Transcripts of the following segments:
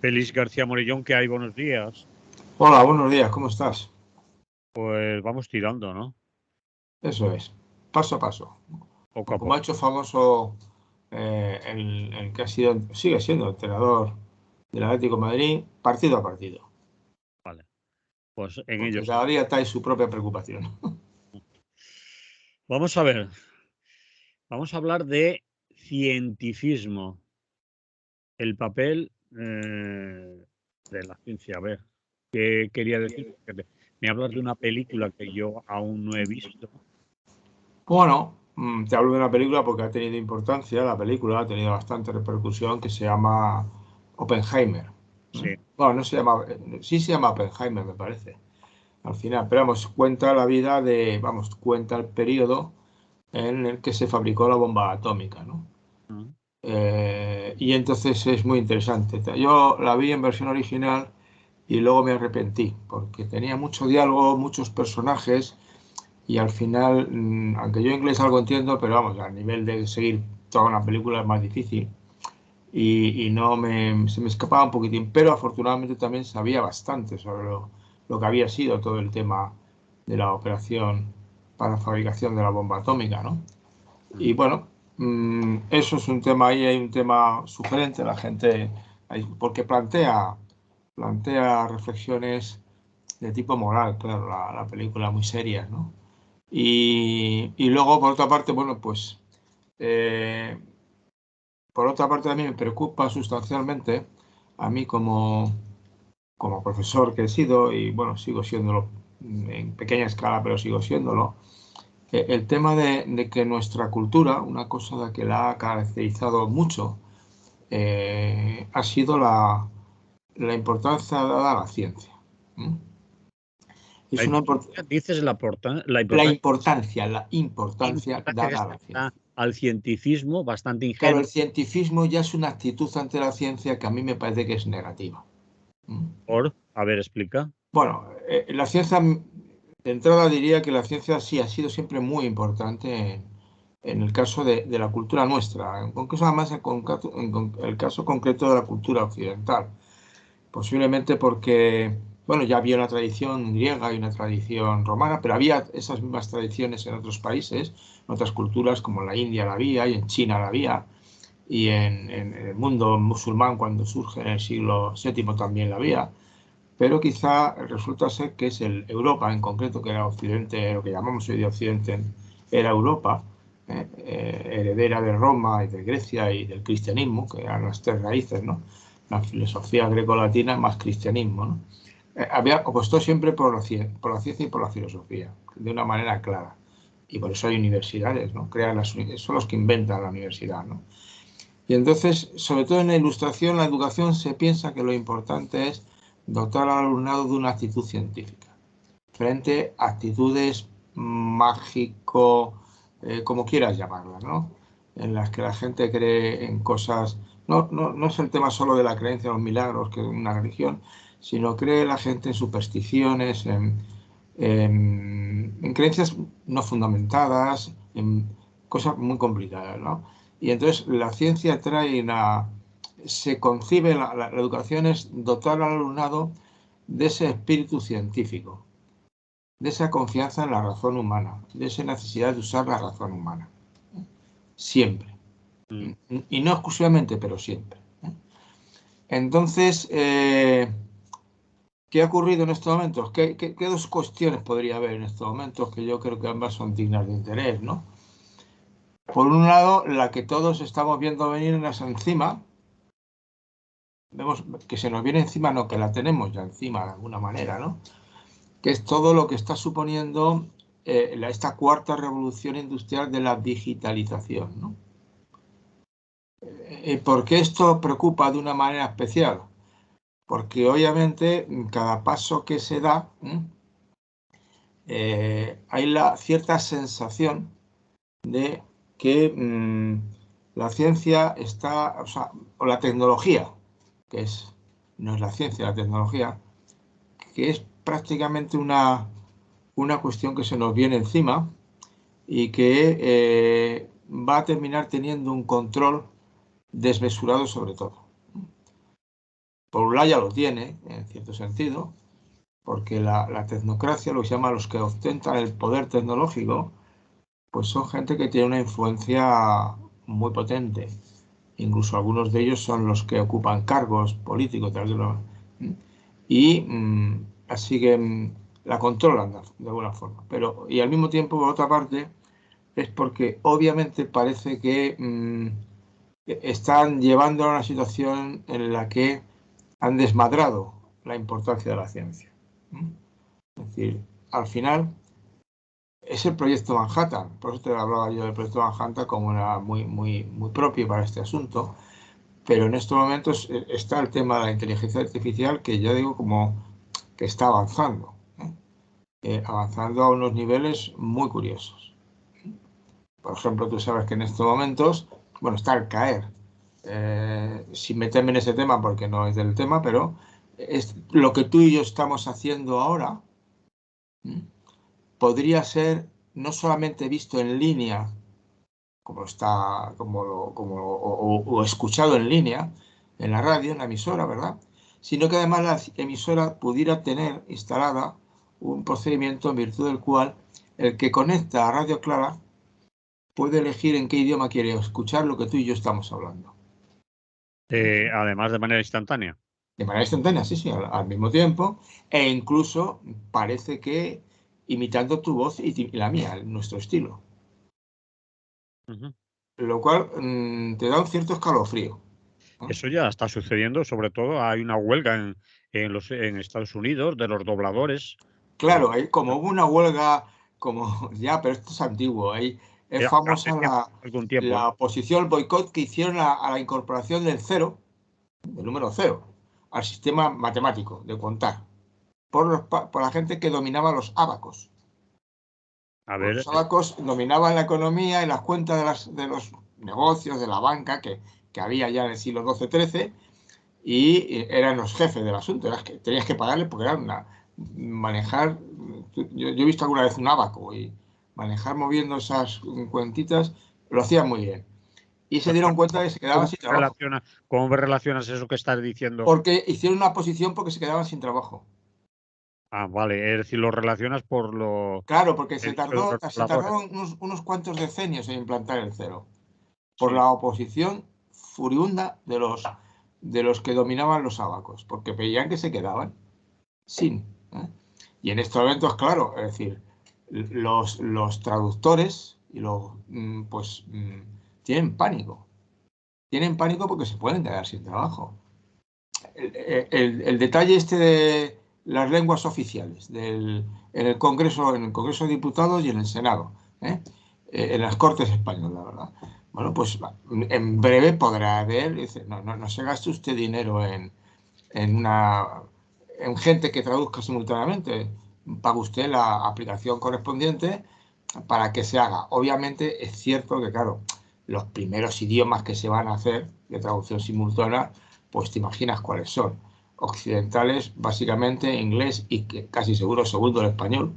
Félix García Morellón, ¿qué hay? Buenos días. Hola, buenos días, ¿cómo estás? Pues vamos tirando, ¿no? Eso es, paso a paso. Poco O a como ha poco. hecho famoso el que ha sido, sigue siendo entrenador del Atlético de Madrid, partido a partido, Vale. Pues en porque ellos. cada día trae su propia preocupación. Vamos a ver. Vamos a hablar de cientificismo. El papel de la ciencia. A ver, ¿qué quería decir? Porque me hablas de una película que yo aún no he visto. Bueno, te hablo de una película porque ha tenido importancia, la película ha tenido bastante repercusión, que se llama Oppenheimer. Sí. Bueno, no se llama, sí se llama Oppenheimer, me parece, al final, pero vamos, cuenta la vida vamos, cuenta el periodo en el que se fabricó la bomba atómica, ¿no? Mm. Y entonces es muy interesante. Yo la vi en versión original y luego me arrepentí, porque tenía mucho diálogo, muchos personajes, y al final, aunque yo inglés algo entiendo, pero vamos, a nivel de seguir toda una película es más difícil. Y no se me escapaba un poquitín, pero afortunadamente también sabía bastante sobre lo que había sido todo el tema de la operación para la fabricación de la bomba atómica, ¿no? Y Mm. bueno, eso es un tema ahí, hay un tema sugerente, la gente, porque plantea reflexiones de tipo moral, claro, la película muy seria, ¿no? Y luego, por otra parte, bueno, pues, eh, por otra parte a mí me preocupa sustancialmente, a mí como profesor que he sido, y bueno, sigo siéndolo en pequeña escala, pero sigo siéndolo, el tema de que nuestra cultura, una cosa de que la ha caracterizado mucho, ha sido la importancia dada a la ciencia. ¿Mm? La Es una importancia, dices la importancia la importancia que dada a se la le da ciencia. al cientificismo, bastante Claro, ingenuo. el cientificismo ya es una actitud ante la ciencia que a mí me parece que es negativa. ¿Mm? A ver, explica. Bueno, la ciencia, de entrada diría que la ciencia sí ha sido siempre muy importante en el caso de la cultura nuestra, en concreto además en el caso concreto de la cultura occidental. Posiblemente porque, bueno, ya había una tradición griega y una tradición romana, pero había esas mismas tradiciones en otros países, en otras culturas como en la India la había y en China la había, y en el mundo musulmán cuando surge en el siglo VII también la había, pero quizá resulta ser que es Europa en concreto, que era Occidente, lo que llamamos hoy de Occidente, era Europa, heredera de Roma y de Grecia y del cristianismo, que eran las tres raíces, ¿no? La filosofía greco-latina más cristianismo, ¿no? Apostó siempre por la ciencia y por la filosofía, de una manera clara. Y por eso hay universidades, ¿no? Son los que inventan la universidad, ¿no? Y entonces, sobre todo en la ilustración, la educación se piensa que lo importante es dotar al alumnado de una actitud científica, frente a actitudes mágico, como quieras llamarlas, ¿no? En las que la gente cree en cosas. No es el tema solo de la creencia en los milagros, que es una religión, sino cree la gente en supersticiones, en creencias no fundamentadas, en cosas muy complicadas, ¿no? Y entonces la ciencia trae se concibe, la educación es dotar al alumnado de ese espíritu científico, de esa confianza en la razón humana, de esa necesidad de usar la razón humana, siempre. Mm. Y no exclusivamente, pero siempre. Entonces, ¿qué ha ocurrido en estos momentos? ¿Qué dos cuestiones podría haber en estos momentos que yo creo que ambas son dignas de interés, ¿no? Por un lado, la que todos estamos viendo venirnos encima, vemos que se nos viene encima, no, que la tenemos ya encima de alguna manera, ¿no? Que es todo lo que está suponiendo esta cuarta revolución industrial de la digitalización, ¿no? ¿Por qué esto preocupa de una manera especial? Porque obviamente cada paso que se da, hay la cierta sensación de que la ciencia está, o la tecnología, que no es la ciencia, la tecnología, que es prácticamente una cuestión que se nos viene encima y que va a terminar teniendo un control desmesurado sobre todo. Por un lado ya lo tiene, en cierto sentido, porque la tecnocracia, lo que se llama los que ostentan el poder tecnológico, pues son gente que tiene una influencia muy potente. Incluso algunos de ellos son los que ocupan cargos políticos, y así que la controlan de alguna forma. Pero, y al mismo tiempo, por otra parte, es porque obviamente parece que están llevando a una situación en la que han desmadrado la importancia de la ciencia. Es decir, al final es el proyecto Manhattan, por eso te hablaba yo del proyecto Manhattan como era muy propio para este asunto, pero en estos momentos está el tema de la inteligencia artificial que yo digo como que está avanzando, avanzando a unos niveles muy curiosos. Por ejemplo, tú sabes que en estos momentos, bueno, está al caer, sin meterme en ese tema porque no es del tema, pero es lo que tú y yo estamos haciendo ahora, podría ser no solamente visto en línea, como está, o escuchado en línea, en la radio, en la emisora, ¿verdad? Sino que además la emisora pudiera tener instalada un procedimiento en virtud del cual el que conecta a Radio Clara puede elegir en qué idioma quiere escuchar lo que tú y yo estamos hablando. Además, de manera instantánea. De manera instantánea, sí, sí, al mismo tiempo, e incluso parece que imitando tu voz y la mía, nuestro estilo. Lo cual te da un cierto escalofrío, ¿no? Eso ya está sucediendo, sobre todo hay una huelga en Estados Unidos de los dobladores. Claro, hay como hubo una huelga, como ya, pero esto es antiguo, es Hace famosa algún tiempo, la oposición, el boicot que hicieron a la incorporación del cero, del número cero, al sistema matemático de contar, por la gente que dominaba los ábacos. A Pues ver, los abacos dominaban la economía y las cuentas de los negocios, de la banca que había ya en el siglo XII-XIII, y eran los jefes del asunto. Que tenías que pagarles porque era manejar. Yo he visto alguna vez un abaco y manejar moviendo esas cuentitas lo hacían muy bien. Y se dieron cuenta de que se quedaban sin trabajo. ¿Cómo relacionas eso que estás diciendo? Porque hicieron una posición porque se quedaban sin trabajo. Ah, vale, es decir, lo relacionas por lo Claro, porque el se hecho de los dobladores. tardaron unos cuantos decenios en implantar el cero. Por Sí. la oposición furiunda de los que dominaban los ábacos, porque veían que se quedaban sin. Y en estos momentos, claro, es decir, los traductores pues tienen pánico. Tienen pánico porque se pueden quedar sin trabajo. El detalle este de las lenguas oficiales en el Congreso de Diputados y en el Senado, en las Cortes Españolas, ¿verdad? Bueno, pues en breve podrá haber, dice, no se gaste usted dinero en gente que traduzca simultáneamente, paga usted la aplicación correspondiente para que se haga. Obviamente es cierto que, claro, los primeros idiomas que se van a hacer de traducción simultánea, pues te imaginas cuáles son. Occidentales, básicamente inglés y que casi seguro segundo el español,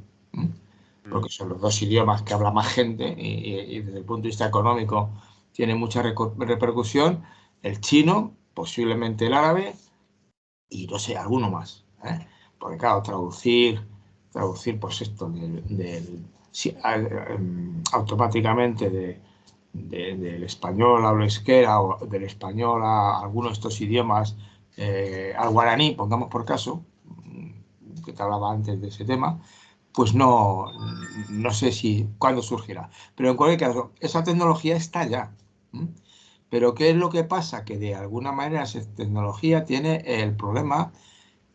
porque son los dos idiomas que habla más gente y desde el punto de vista económico tiene mucha repercusión. El chino, posiblemente el árabe y no sé, alguno más. Porque claro, traducir pues esto automáticamente del español al euskera o del español a alguno de estos idiomas, al guaraní, pongamos por caso, que te hablaba antes de ese tema, pues no sé cuándo surgirá. Pero en cualquier caso, esa tecnología está ya. Pero ¿qué es lo que pasa? Que de alguna manera esa tecnología tiene el problema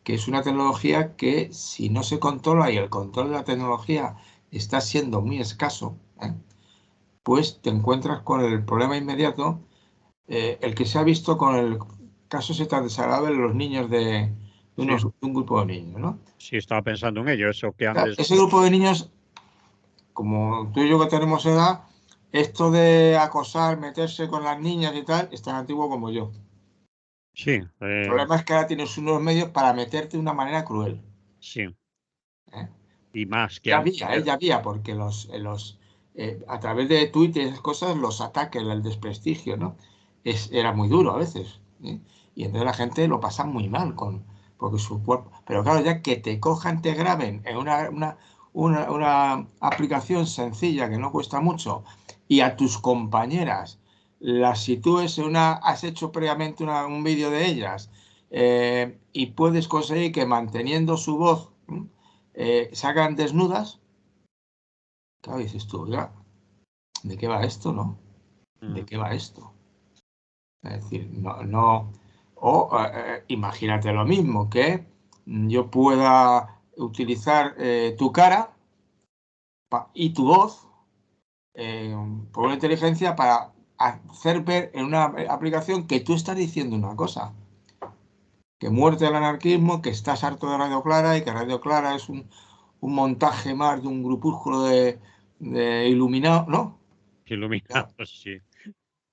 que es una tecnología que si no se controla y el control de la tecnología está siendo muy escaso, pues te encuentras con el problema inmediato, el que se ha visto con el caso ese tan desagradable de los niños de Sí, un grupo de niños, ¿no? sí, estaba pensando en ello, eso que O sea, antes. ese grupo de niños, como tú y yo que tenemos edad, esto de acosar, meterse con las niñas y tal, es tan antiguo como yo. Sí, El problema es que ahora tienes unos medios para meterte de una manera cruel. sí, ¿eh? y más que Ya había, porque a través de Twitter y esas cosas, los ataques, el desprestigio, ¿no? Era muy duro a veces. Y entonces la gente lo pasa muy mal porque su cuerpo... Pero claro, ya que te cojan, te graben en una aplicación sencilla que no cuesta mucho y a tus compañeras las sitúes en has hecho previamente un vídeo de ellas y puedes conseguir que manteniendo su voz se hagan desnudas, claro, dices tú, oiga, ¿de qué va esto, no? ¿De qué va esto? Es decir, no. O imagínate lo mismo, que yo pueda utilizar tu cara y tu voz por una inteligencia para hacer ver en una aplicación que tú estás diciendo una cosa. Que muerte al anarquismo, que estás harto de Radio Clara y que Radio Clara es un montaje más de un grupúsculo de iluminados, ¿no? Claro. Iluminados, sí.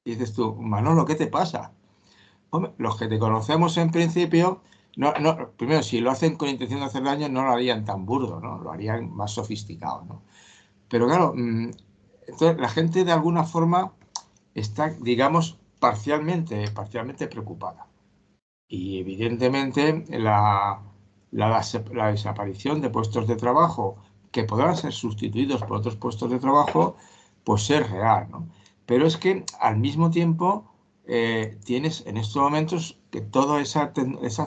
Y dices tú, Manolo, ¿qué te pasa? Hombre, los que te conocemos en principio, primero, si lo hacen con intención de hacer daño, no lo harían tan burdo, ¿no? Lo harían más sofisticado, ¿no? Pero claro, entonces la gente de alguna forma está, digamos, parcialmente preocupada. Y evidentemente la desaparición de puestos de trabajo que podrán ser sustituidos por otros puestos de trabajo, pues es real, ¿no? Pero es que al mismo tiempo tienes en estos momentos que toda esa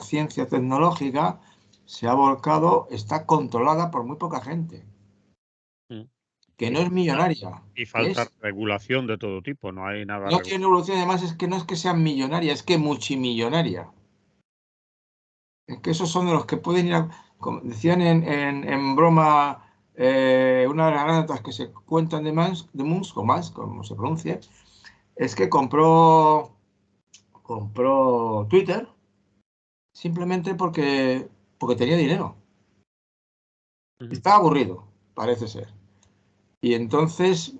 ciencia tecnológica se ha volcado, está controlada por muy poca gente, que no es millonaria. Y falta regulación de todo tipo, no hay nada No tiene evolución, además es que no es que sea millonaria, es que multimillonaria. Es que esos son de los que pueden ir como decían en broma, una de las anécdotas que se cuentan de Musk, o Musk, como se pronuncia, es que compró Twitter simplemente porque tenía dinero. Estaba aburrido, parece ser. Y entonces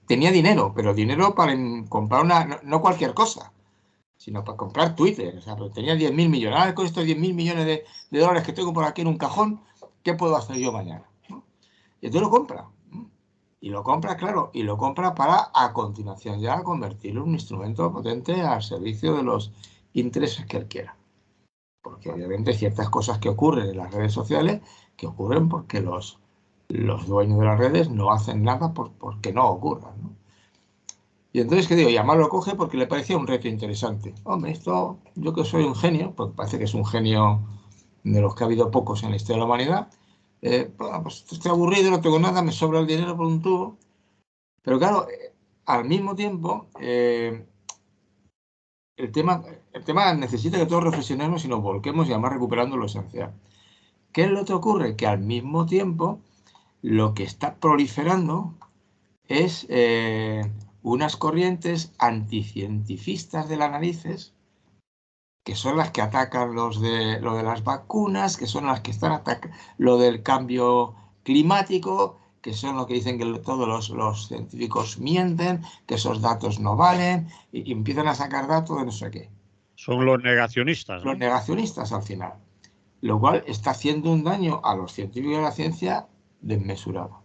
tenía dinero, pero dinero para comprar no cualquier cosa, sino para comprar Twitter. O sea, pues tenía 10.000 millones. Con estos 10.000 millones de dólares que tengo por aquí en un cajón, ¿qué puedo hacer yo mañana? ¿No? Y entonces lo compra. Y lo compra, claro, y lo compra para a continuación ya convertirlo en un instrumento potente al servicio de los intereses que él quiera. Porque obviamente hay ciertas cosas que ocurren en las redes sociales que ocurren porque los dueños de las redes no hacen nada porque no ocurran, ¿no? Y entonces, ¿qué digo? Y además lo coge porque le parecía un reto interesante. Hombre, esto, yo que soy un genio, porque parece que es un genio de los que ha habido pocos en la historia de la humanidad, bueno, pues estoy aburrido, no tengo nada, me sobra el dinero por un tubo. Pero claro, al mismo tiempo, el tema necesita que todos reflexionemos y nos volquemos y además recuperando lo esencial. ¿Qué es lo que ocurre? Que al mismo tiempo lo que está proliferando es unas corrientes anticientifistas de las narices, que son las que atacan lo de las vacunas, que son las que están atacando lo del cambio climático, que son lo que dicen que todos los científicos mienten, que esos datos no valen, y empiezan a sacar datos de no sé qué. Son los negacionistas, ¿no? Los negacionistas al final, lo cual está haciendo un daño a los científicos de la ciencia desmesurado.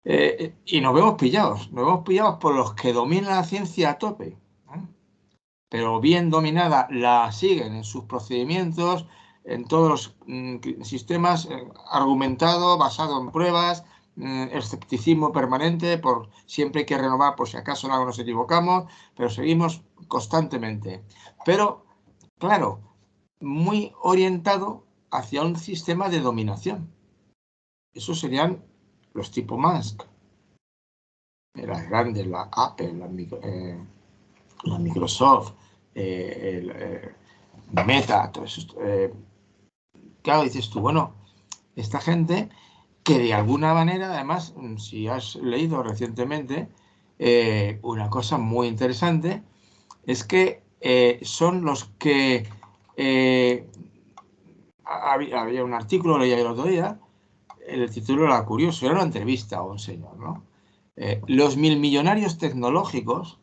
Y nos vemos pillados por los que dominan la ciencia a tope, pero bien dominada la siguen en sus procedimientos, en todos los sistemas, argumentado, basado en pruebas, escepticismo permanente, siempre hay que renovar por si acaso en algo nos equivocamos, pero seguimos constantemente. Pero, claro, muy orientado hacia un sistema de dominación. Esos serían los tipo Musk. Las grandes, la Apple, la Microsoft, Meta, todo eso. Claro, dices tú, bueno, esta gente que de alguna manera, además, si has leído recientemente, una cosa muy interesante es que son los que había un artículo, leía el otro día, el título era curioso, era una entrevista a un señor, ¿no? Los milmillonarios tecnológicos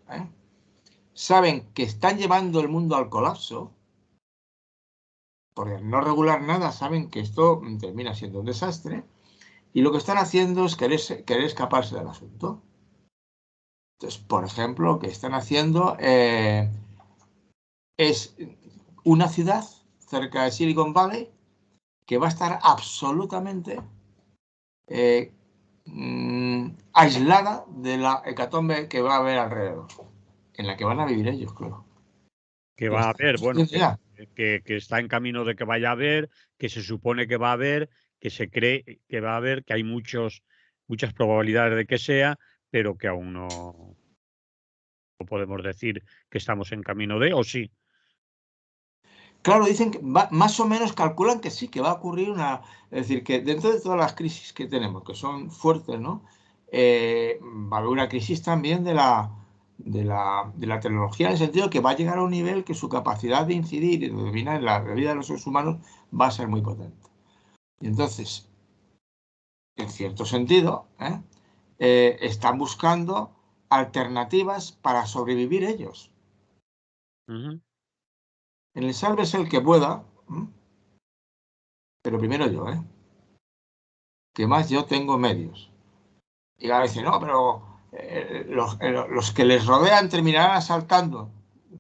saben que están llevando el mundo al colapso, porque al no regular nada saben que esto termina siendo un desastre, y lo que están haciendo es querer escaparse del asunto. Entonces, por ejemplo, lo que están haciendo es una ciudad cerca de Silicon Valley que va a estar absolutamente aislada de la hecatombe que va a haber alrededor, en la que van a vivir ellos, claro. Que va a haber, bueno, Ya. que está en camino de que vaya a haber, que se supone que va a haber, que se cree que va a haber, que hay muchas probabilidades de que sea, pero que aún no podemos decir que estamos en camino de, o sí. Claro, dicen que más o menos calculan que sí, que va a ocurrir una... Es decir, que dentro de todas las crisis que tenemos, que son fuertes, ¿no? Va a haber una crisis también de la tecnología, en el sentido que va a llegar a un nivel que su capacidad de incidir y de dominar en la vida de los seres humanos va a ser muy potente. Y entonces, en cierto sentido, están buscando alternativas para sobrevivir ellos. Ujú. En el sálvese el que pueda, pero primero yo, que más yo tengo medios. Y a veces, no, pero los que les rodean terminarán asaltando.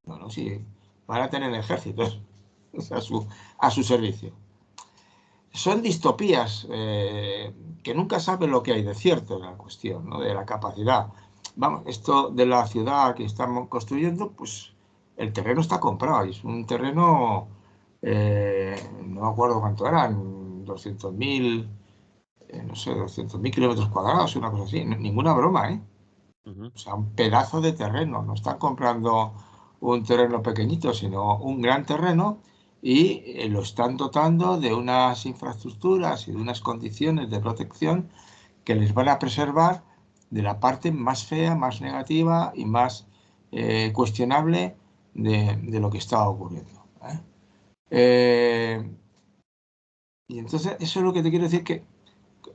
Bueno, sí, van a tener ejércitos a su servicio. Son distopías que nunca saben lo que hay de cierto en la cuestión, ¿no? De la capacidad. Vamos, esto de la ciudad que estamos construyendo, pues el terreno está comprado. Es un terreno, no me acuerdo cuánto eran, 200.000, no sé, 200.000 kilómetros cuadrados, una cosa así. Ninguna broma, ¿eh? Uh-huh. O sea, un pedazo de terreno. No están comprando un terreno pequeñito, sino un gran terreno y lo están dotando de unas infraestructuras y de unas condiciones de protección que les van a preservar de la parte más fea, más negativa y más cuestionable de lo que estaba ocurriendo. Y entonces eso es lo que te quiero decir que...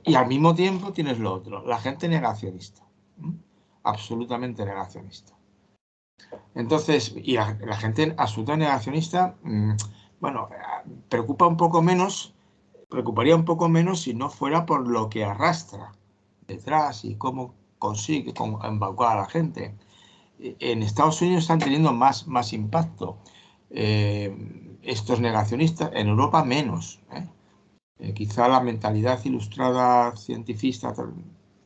Y al mismo tiempo tienes lo otro, la gente negacionista, absolutamente negacionista. Entonces, y la gente absolutamente negacionista, bueno, preocupa un poco menos, preocuparía un poco menos si no fuera por lo que arrastra detrás y cómo consigue embaucar a la gente. En Estados Unidos están teniendo más impacto estos negacionistas, en Europa menos. Quizá la mentalidad ilustrada cientifista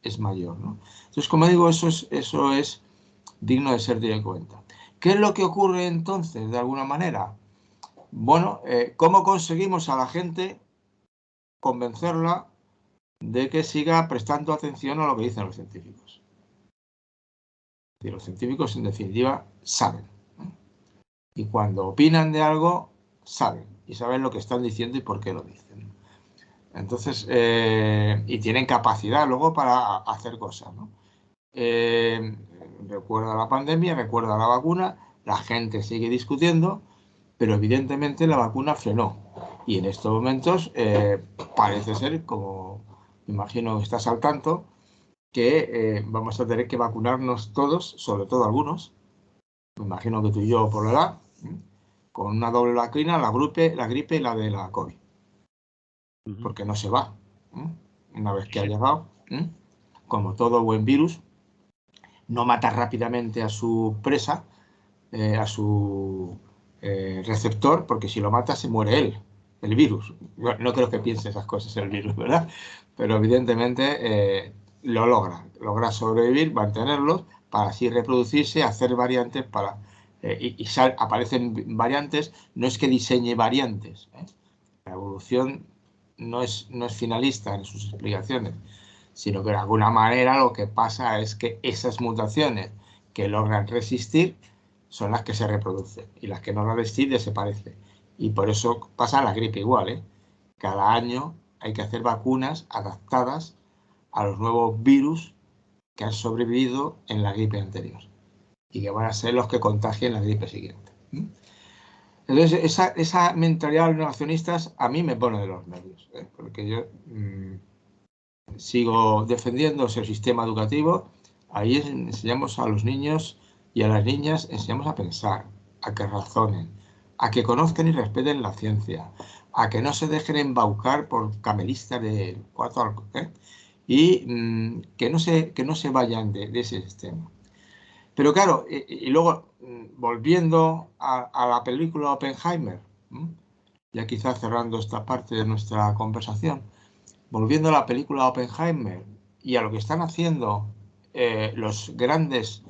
es mayor, ¿no? Entonces, como digo, eso es digno de ser tenido en cuenta. ¿Qué es lo que ocurre entonces, de alguna manera? Bueno, ¿cómo conseguimos a la gente convencerla de que siga prestando atención a lo que dicen los científicos? Y los científicos, en definitiva, saben. Y cuando opinan de algo, saben. Y saben lo que están diciendo y por qué lo dicen. Entonces, y tienen capacidad luego para hacer cosas, ¿no? Recuerda la pandemia, recuerda la vacuna, la gente sigue discutiendo, pero evidentemente la vacuna frenó. Y en estos momentos parece ser, como imagino que estás al tanto, que vamos a tener que vacunarnos todos, sobre todo algunos, me imagino que tú y yo por la edad, con una doble vacuna, la gripe y la de la COVID. Porque no se va. Una vez que ha llegado, como todo buen virus, no mata rápidamente a su presa, a su receptor, porque si lo mata se muere él, el virus. No creo que piense esas cosas el virus, ¿verdad? Pero evidentemente lo logra sobrevivir, mantenerlos, para así reproducirse, hacer variantes para... aparecen variantes, no es que diseñe variantes, La evolución no es finalista en sus explicaciones, sino que de alguna manera lo que pasa es que esas mutaciones que logran resistir son las que se reproducen y las que no logran resistir desaparecen. Y por eso pasa la gripe igual, Cada año hay que hacer vacunas adaptadas a los nuevos virus que han sobrevivido en la gripe anterior y que van a ser los que contagien la gripe siguiente. Entonces, esa mentalidad de los negacionistas a mí me pone de los nervios, porque yo sigo defendiendo ese sistema educativo. Ahí enseñamos a los niños y a las niñas, enseñamos a pensar, a que razonen, a que conozcan y respeten la ciencia, a que no se dejen embaucar por camelistas de cuatro, y que no se vayan de ese sistema. Pero claro, y luego volviendo a la película Oppenheimer, ya quizás cerrando esta parte de nuestra conversación, volviendo a la película Oppenheimer y a lo que están haciendo las grandes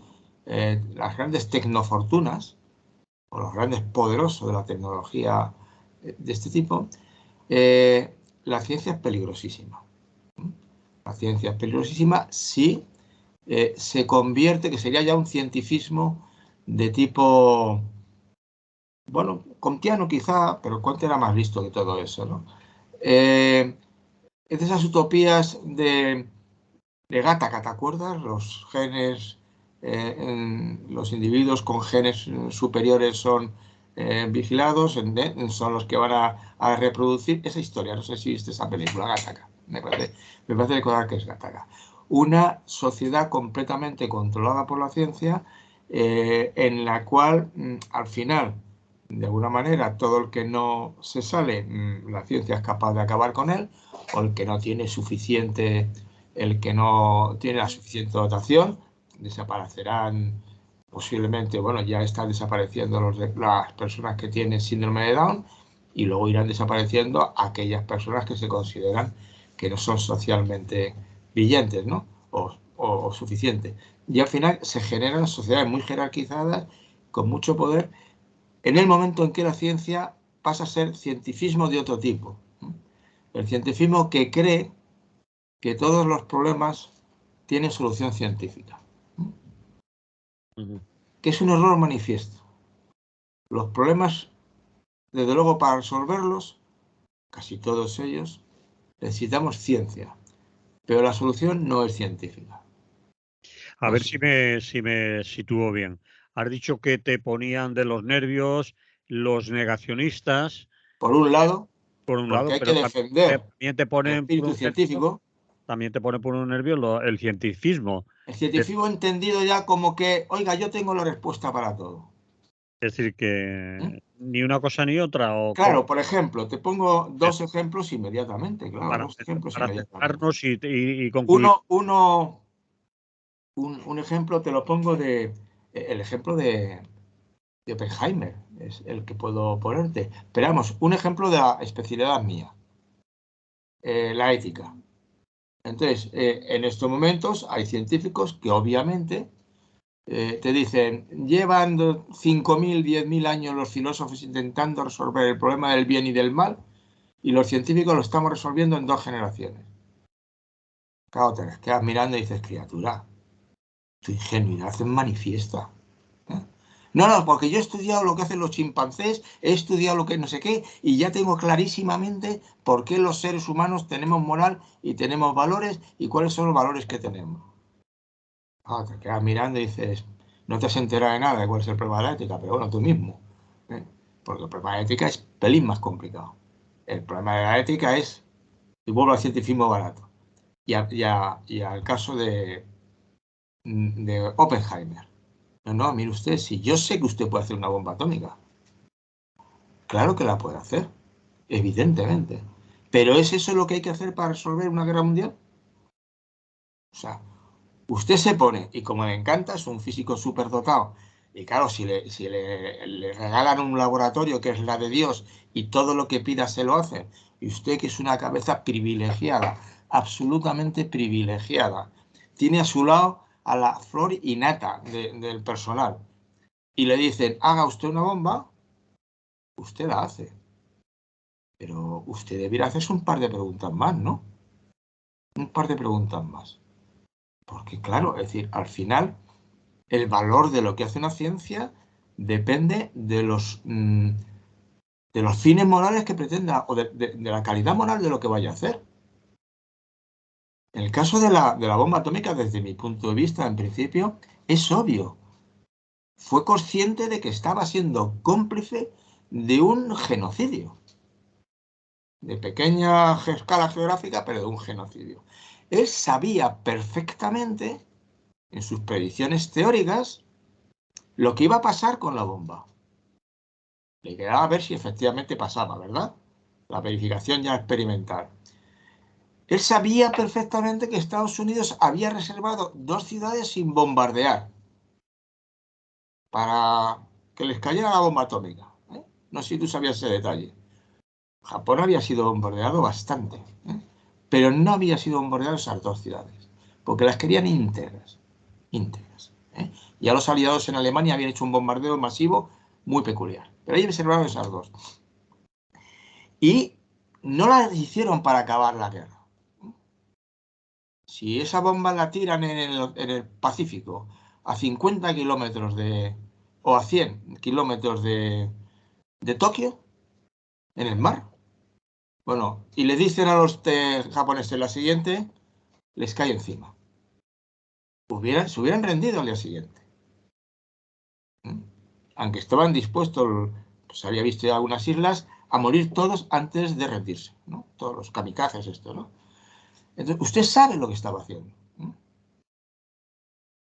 tecnofortunas o los grandes poderosos de la tecnología de este tipo, la ciencia es peligrosísima. La ciencia es peligrosísima si se convierte, que sería ya un cientifismo de tipo, bueno, kantiano quizá, pero Kant era más listo que todo eso, ¿no? Es de esas utopías de Gattaca, ¿te acuerdas? Los genes, los individuos con genes superiores son vigilados, son los que van a reproducir esa historia. No sé si viste esa película, Gattaca. Me parece recordar que es Gattaca. Una sociedad completamente controlada por la ciencia, en la cual al final, de alguna manera, todo el que no se sale, la ciencia es capaz de acabar con él, o el que no tiene la suficiente dotación, desaparecerán posiblemente, bueno, ya están desapareciendo las personas que tienen síndrome de Down, y luego irán desapareciendo aquellas personas que se consideran que no son socialmente brillantes, ¿no? O suficientes. Y al final se generan sociedades muy jerarquizadas, con mucho poder, en el momento en que la ciencia pasa a ser cientifismo de otro tipo. El cientifismo que cree que todos los problemas tienen solución científica. Que es un error manifiesto. Los problemas, desde luego, para resolverlos, casi todos ellos, necesitamos ciencia, pero la solución no es científica. A ver si me sitúo bien. Has dicho que te ponían de los nervios los negacionistas. Por un lado, Por un porque lado, hay que pero defender también te el ponen por espíritu un nervio, científico. también te pone por un nervio el cientifismo. El científico entendido ya como que, oiga, yo tengo la respuesta para todo. Es decir, que ni una cosa ni otra. O Claro, por ejemplo, te pongo dos ejemplos inmediatamente. Claro, dos ejemplos para inmediatamente. centrarnos y concluir. Un ejemplo te lo pongo el ejemplo de Oppenheimer, es el que puedo ponerte. Pero vamos, un ejemplo de la especialidad mía, la ética. Entonces, en estos momentos hay científicos que obviamente te dicen, llevan 5.000, 10.000 años los filósofos intentando resolver el problema del bien y del mal, y los científicos lo estamos resolviendo en 2 generaciones. Claro, te quedas mirando y dices, criatura, tu ingenuidad es manifiesta. No, porque yo he estudiado lo que hacen los chimpancés, he estudiado lo que no sé qué, y ya tengo clarísimamente por qué los seres humanos tenemos moral y tenemos valores y cuáles son los valores que tenemos. Te quedas mirando y dices, no te has enterado de nada de cuál es el problema de la ética, pero bueno, tú mismo. Porque el problema de la ética es pelín más complicado. El problema de la ética es, y vuelvo al cientifismo barato, y al caso de Oppenheimer. No, mire usted, si yo sé que usted puede hacer una bomba atómica, claro que la puede hacer, evidentemente. Pero ¿es eso lo que hay que hacer para resolver una guerra mundial? O sea, usted se pone, y como le encanta, es un físico superdotado, y claro, si le regalan un laboratorio que es la de Dios y todo lo que pida se lo hace, y usted que es una cabeza privilegiada, absolutamente privilegiada, tiene a su lado a la flor y nata del personal, y le dicen, haga usted una bomba, usted la hace. Pero usted debería hacerse un par de preguntas más, ¿no? Un par de preguntas más. Porque claro, es decir, al final el valor de lo que hace una ciencia depende de los fines morales que pretenda o de la calidad moral de lo que vaya a hacer. En el caso de la bomba atómica, desde mi punto de vista, en principio, es obvio. Fue consciente de que estaba siendo cómplice de un genocidio. De pequeña escala geográfica, pero de un genocidio. Él sabía perfectamente, en sus predicciones teóricas, lo que iba a pasar con la bomba. Le quedaba ver si efectivamente pasaba, ¿verdad? La verificación ya experimental. Él sabía perfectamente que Estados Unidos había reservado 2 ciudades sin bombardear para que les cayera la bomba atómica. No sé si tú sabías ese detalle. Japón había sido bombardeado bastante, pero no había sido bombardeado esas dos ciudades, porque las querían íntegras. Ya los aliados en Alemania habían hecho un bombardeo masivo muy peculiar, pero ahí reservaron esas dos. Y no las hicieron para acabar la guerra. Si esa bomba la tiran en el Pacífico a 50 kilómetros o a 100 kilómetros de Tokio, en el mar, bueno, y le dicen a los japoneses la siguiente, les cae encima. Se hubieran rendido al día siguiente. Aunque estaban dispuestos, pues había visto ya algunas islas, a morir todos antes de rendirse, ¿no? Todos los kamikazes esto, ¿no? Entonces, usted sabe lo que estaba haciendo.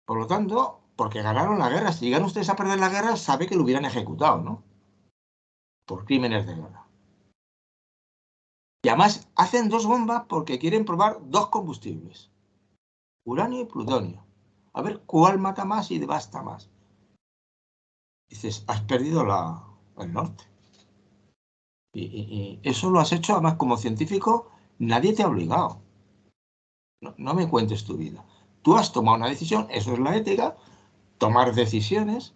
Por lo tanto, porque ganaron la guerra, si llegan ustedes a perder la guerra, sabe que lo hubieran ejecutado, ¿no? Por crímenes de guerra. Y además hacen dos bombas porque quieren probar dos combustibles, uranio y plutonio. A ver cuál mata más y devasta más. Dices, has perdido el norte. Y eso lo has hecho, además, como científico, nadie te ha obligado. No me cuentes tu vida. Tú has tomado una decisión, eso es la ética, tomar decisiones,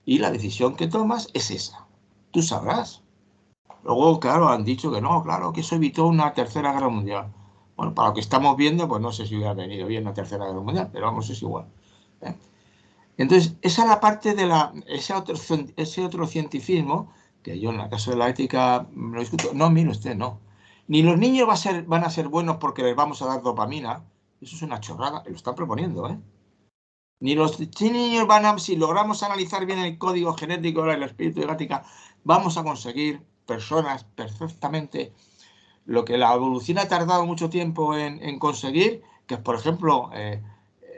y la decisión que tomas es esa. Tú sabrás. Luego, claro, han dicho que no, claro, que eso evitó una tercera guerra mundial. Bueno, para lo que estamos viendo, pues no sé si hubiera venido bien una tercera guerra mundial, pero vamos, es igual. Entonces, esa es la parte de ese otro cientifismo, que yo en el caso de la ética lo discuto. No, mire usted, no. Ni los niños van a ser buenos porque les vamos a dar dopamina. Eso es una chorrada, lo están proponiendo, ¿eh? Ni los niños si logramos analizar bien el código genético del espíritu de Gattaca, vamos a conseguir personas perfectamente lo que la evolución ha tardado mucho tiempo en conseguir, que es, por ejemplo,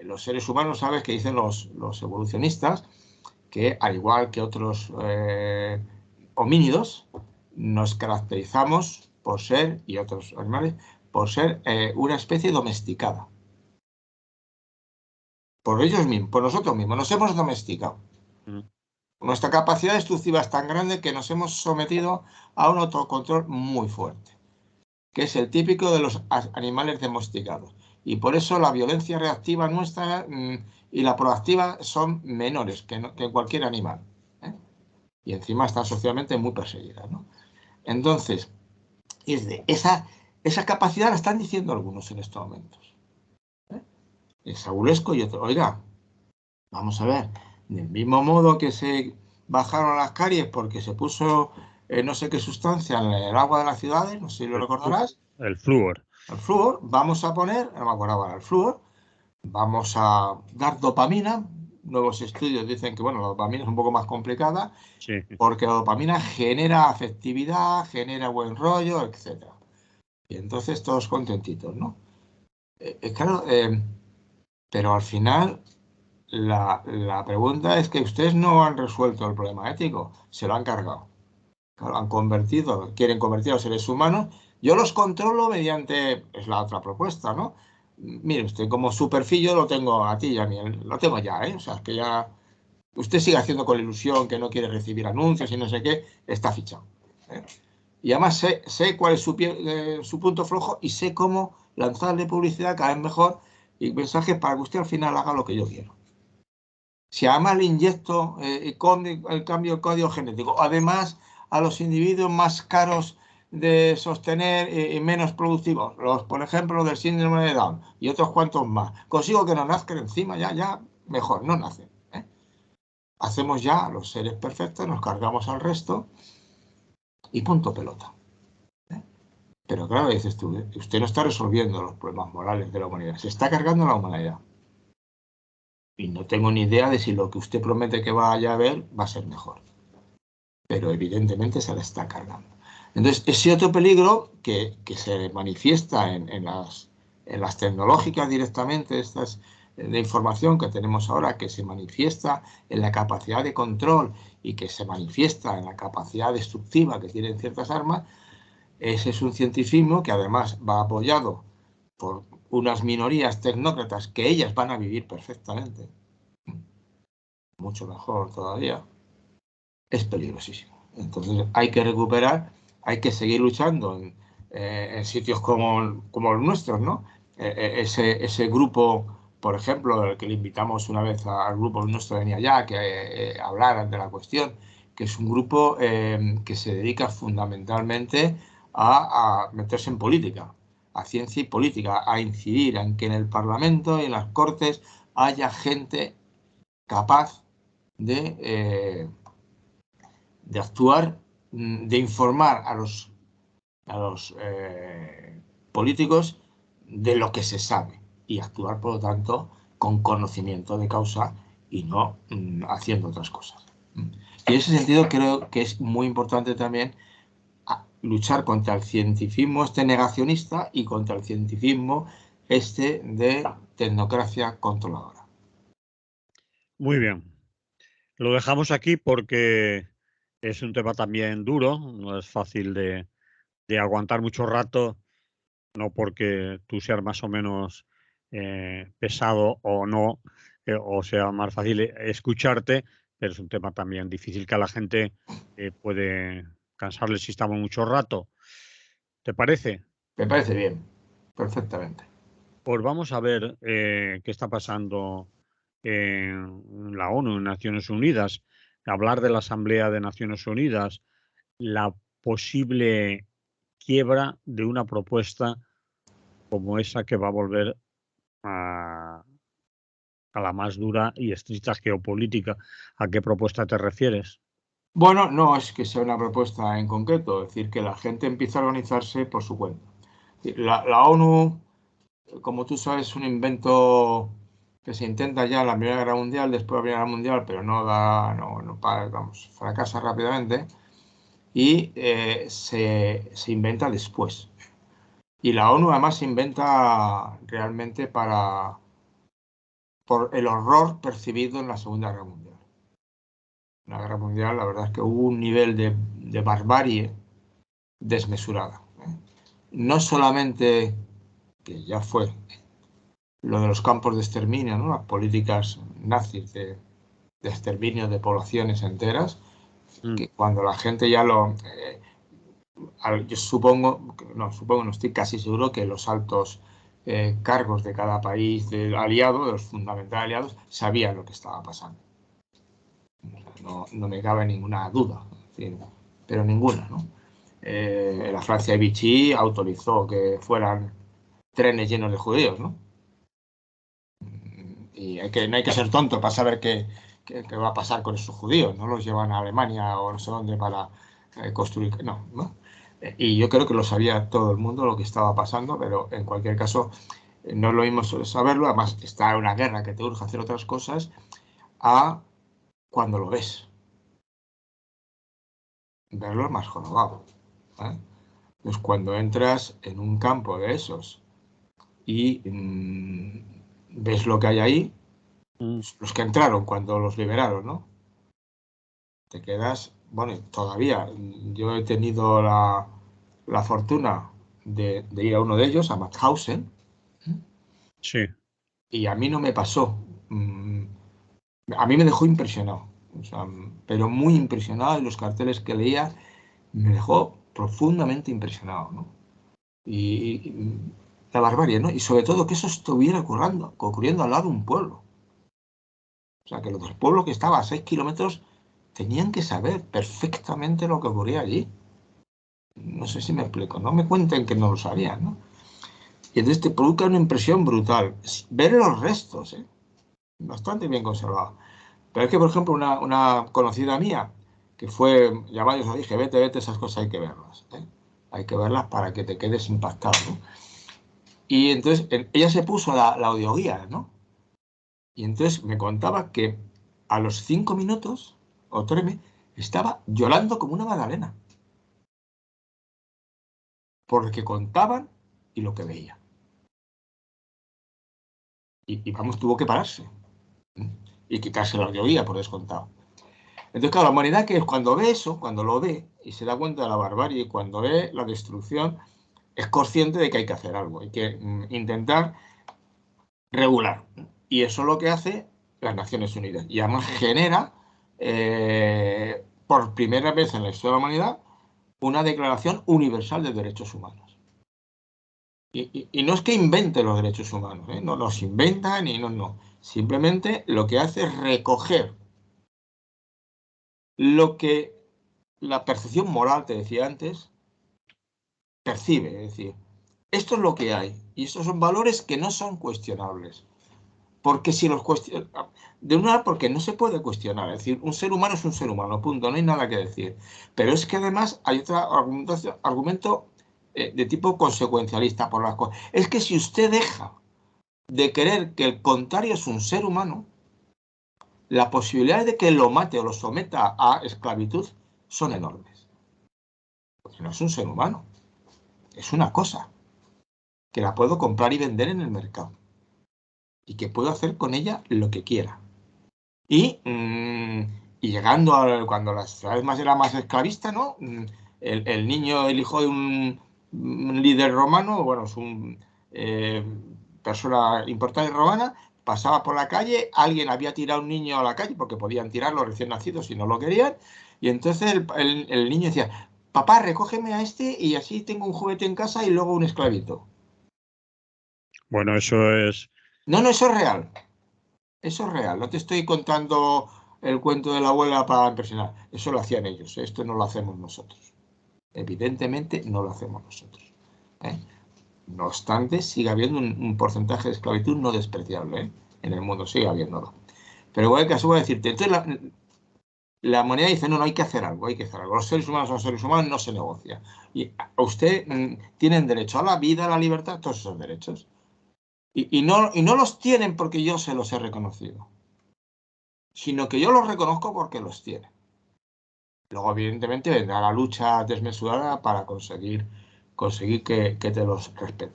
los seres humanos, ¿sabes? Que dicen los evolucionistas, que al igual que otros homínidos, nos caracterizamos por ser, y otros animales, por ser una especie domesticada. Por ellos mismos, por nosotros mismos, nos hemos domesticado. Nuestra capacidad destructiva es tan grande que nos hemos sometido a un autocontrol muy fuerte, que es el típico de los animales domesticados. Y por eso la violencia reactiva nuestra y la proactiva son menores que cualquier animal. Y encima están socialmente muy perseguidas, ¿no? Entonces, esa capacidad la están diciendo algunos en estos momentos. Es Agulesco y otro. Oiga, vamos a ver, del mismo modo que se bajaron las caries porque se puso no sé qué sustancia en el agua de las ciudades, no sé si lo recordarás. El flúor. El flúor, vamos a poner, no me acordaba el flúor, vamos a dar dopamina. Nuevos estudios dicen que, bueno, la dopamina es un poco más complicada, sí, porque la dopamina genera afectividad, genera buen rollo, etc. Y entonces todos contentitos, ¿no? Claro, pero al final la pregunta es que ustedes no han resuelto el problema ético, se lo han cargado. Claro, quieren convertir a los seres humanos. Yo los controlo mediante, es la otra propuesta, ¿no? Mire, usted como su perfil yo lo tengo a ti y a mí, lo tengo ya, ¿eh? O sea, que ya usted sigue haciendo con la ilusión que no quiere recibir anuncios y no sé qué, está fichado, ¿eh? Y además sé cuál es su punto flojo y sé cómo lanzarle publicidad cada vez mejor y mensajes para que usted al final haga lo que yo quiero. Si además le inyecto el cambio de código genético, además a los individuos más caros de sostener y menos productivos, por ejemplo, los del síndrome de Down y otros cuantos más, consigo que no nazcan encima, ya mejor, no nacen. Hacemos ya los seres perfectos, nos cargamos al resto y punto pelota. Pero claro, dices tú, usted no está resolviendo los problemas morales de la humanidad, se está cargando la humanidad. Y no tengo ni idea de si lo que usted promete que vaya a ver va a ser mejor. Pero evidentemente se la está cargando. Entonces, ese otro peligro que se manifiesta en las tecnológicas directamente, estas de información que tenemos ahora, que se manifiesta en la capacidad de control y que se manifiesta en la capacidad destructiva que tienen ciertas armas, ese es un cientifismo que además va apoyado por unas minorías tecnócratas que ellas van a vivir perfectamente, mucho mejor todavía, es peligrosísimo. Entonces hay que recuperar, hay que seguir luchando en sitios como los nuestros, ¿no? Ese grupo, por ejemplo, el que le invitamos una vez al grupo nuestro de Niayá, que hablaran de la cuestión, que es un grupo que se dedica fundamentalmente a meterse en política, a ciencia y política, a incidir en que en el Parlamento y en las Cortes haya gente capaz de actuar, de informar a los políticos de lo que se sabe y actuar, por lo tanto, con conocimiento de causa y no haciendo otras cosas. Y en ese sentido creo que es muy importante también luchar contra el cientificismo este negacionista y contra el cientificismo este de tecnocracia controladora. Muy bien. Lo dejamos aquí porque es un tema también duro, no es fácil de aguantar mucho rato, no porque tú seas más o menos pesado o no, o sea más fácil escucharte, pero es un tema también difícil que a la gente puede cansarle si estamos mucho rato. ¿Te parece? Me parece bien, perfectamente. Pues vamos a ver qué está pasando en la ONU, en Naciones Unidas. Hablar de la Asamblea de Naciones Unidas, la posible quiebra de una propuesta como esa que va a volver a la más dura y estricta geopolítica. ¿A qué propuesta te refieres? Bueno, no es que sea una propuesta en concreto, es decir, que la gente empieza a organizarse por su cuenta. La ONU, como tú sabes, es un invento que se intenta ya en la Primera Guerra Mundial, después de la Primera Guerra Mundial, pero vamos, fracasa rápidamente y se inventa después. Y la ONU además se inventa realmente por el horror percibido en la Segunda Guerra Mundial. En la Guerra Mundial, la verdad es que hubo un nivel de barbarie desmesurada. No solamente, que ya fue lo de los campos de exterminio, ¿no? Las políticas nazis de exterminio de poblaciones enteras, que cuando la gente ya yo supongo, no estoy casi seguro que los altos cargos de cada país del aliado, de los fundamentales aliados, sabían lo que estaba pasando. No me cabe ninguna duda, pero ninguna, ¿no? La Francia de Vichy autorizó que fueran trenes llenos de judíos, ¿no? Y no hay que ser tonto para saber qué va a pasar con esos judíos. No los llevan a Alemania o no sé dónde para construir. No. Y yo creo que lo sabía todo el mundo lo que estaba pasando, pero en cualquier caso no es lo mismo saberlo. Además, está en una guerra que te urge hacer otras cosas a cuando lo ves. Verlo es más jorobado. Pues cuando entras en un campo de esos y ves lo que hay ahí, los que entraron cuando los liberaron, ¿no? Te quedas, bueno, todavía yo he tenido la fortuna de ir a uno de ellos, a Mauthausen. Sí. Y a mí no me pasó. A mí me dejó impresionado, o sea, pero muy impresionado, y los carteles que leía me dejó profundamente impresionado, ¿no? Y la barbarie, ¿no? Y sobre todo que eso estuviera ocurriendo al lado de un pueblo. O sea, que los del pueblo que estaba a 6 kilómetros tenían que saber perfectamente lo que ocurría allí. No sé si me explico, no me cuenten que no lo sabían, ¿no? Y entonces te provoca una impresión brutal. Ver los restos, bastante bien conservados. Pero es que, por ejemplo, una conocida mía, que fue, ya varios le dije, vete, esas cosas hay que verlas. Hay que verlas para que te quedes impactado, ¿no? Y entonces ella se puso la audioguía, ¿no? Y entonces me contaba que a los 5 minutos, o 3, estaba llorando como una magdalena. Por lo que contaban y lo que veía. Y vamos, tuvo que pararse. Y quitarse la audioguía, por descontado. Entonces, claro, la humanidad, que es cuando ve eso, cuando lo ve y se da cuenta de la barbarie, cuando ve la destrucción, es consciente de que hay que hacer algo, hay que intentar regular. Y eso es lo que hace las Naciones Unidas. Y además genera por primera vez en la historia de la humanidad, una Declaración Universal de Derechos Humanos. Y no es que invente los derechos humanos, ¿eh? No los inventa ni no. Simplemente lo que hace es recoger lo que la percepción moral, te decía antes, percibe. Es decir, esto es lo que hay y estos son valores que no son cuestionables. Porque si los de una, porque no se puede cuestionar. Es decir, un ser humano es un ser humano, punto, no hay nada que decir. Pero es que además hay otro argumento de tipo consecuencialista por las cosas. Es que si usted deja de creer que el contrario es un ser humano, las posibilidades de que lo mate o lo someta a esclavitud son enormes. Porque no es un ser humano, es una cosa que la puedo comprar y vender en el mercado y que puedo hacer con ella lo que quiera. Y llegando a cuando la sociedad era más esclavista, ¿no? El niño, el hijo de un líder romano, bueno, es una persona importante romana, pasaba por la calle, alguien había tirado a un niño a la calle, porque podían tirarlo recién nacido si no lo querían, y entonces el niño decía, papá, recógeme a este y así tengo un juguete en casa y luego un esclavito. Bueno, eso es... No, eso es real. Eso es real, no te estoy contando el cuento de la abuela para impresionar. Eso lo hacían ellos, esto no lo hacemos nosotros. Evidentemente no lo hacemos nosotros. ¿eh? No obstante, sigue habiendo un porcentaje de esclavitud no despreciable. En el mundo sigue habiéndolo. Pero igual caso voy a decirte, entonces la moneda dice, no, hay que hacer algo, hay que hacer algo. Los seres humanos son seres humanos, no se negocia. Y usted tienen derecho a la vida, a la libertad, todos esos derechos. Y no los tienen porque yo se los he reconocido, sino que yo los reconozco porque los tiene. Luego, evidentemente, vendrá la lucha desmesurada para conseguir que te los respeten.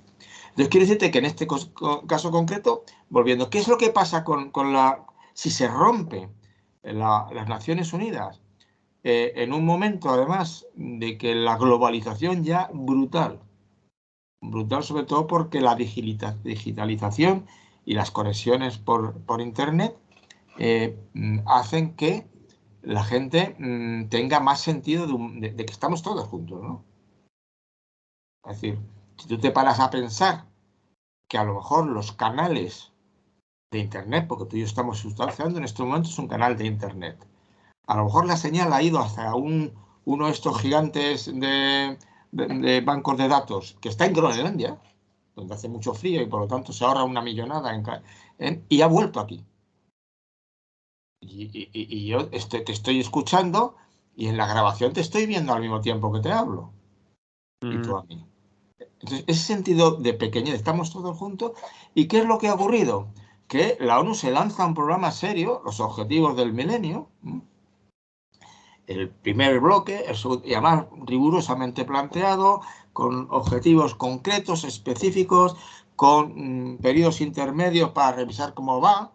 Entonces, quiero decirte que en este caso concreto, volviendo, ¿qué es lo que pasa con la... si se rompe las Naciones Unidas? En un momento, además, de que la globalización ya brutal sobre todo porque la digitalización y las conexiones por Internet hacen que la gente tenga más sentido de que estamos todos juntos, ¿no? Es decir, si tú te paras a pensar que a lo mejor los canales de Internet, porque tú y yo estamos sustanciando en este momento, es un canal de Internet. A lo mejor la señal ha ido hacia uno de estos gigantes de bancos de datos que está en Groenlandia, donde hace mucho frío y por lo tanto se ahorra una millonada y ha vuelto aquí. Y yo te estoy escuchando y en la grabación te estoy viendo al mismo tiempo que te hablo. Y tú a mí. Entonces, ese sentido de pequeñez, estamos todos juntos. ¿Y qué es lo que ha ocurrido? Que la ONU se lanza un programa serio, los objetivos del milenio, el primer bloque, y además rigurosamente planteado, con objetivos concretos, específicos, con periodos intermedios para revisar cómo va.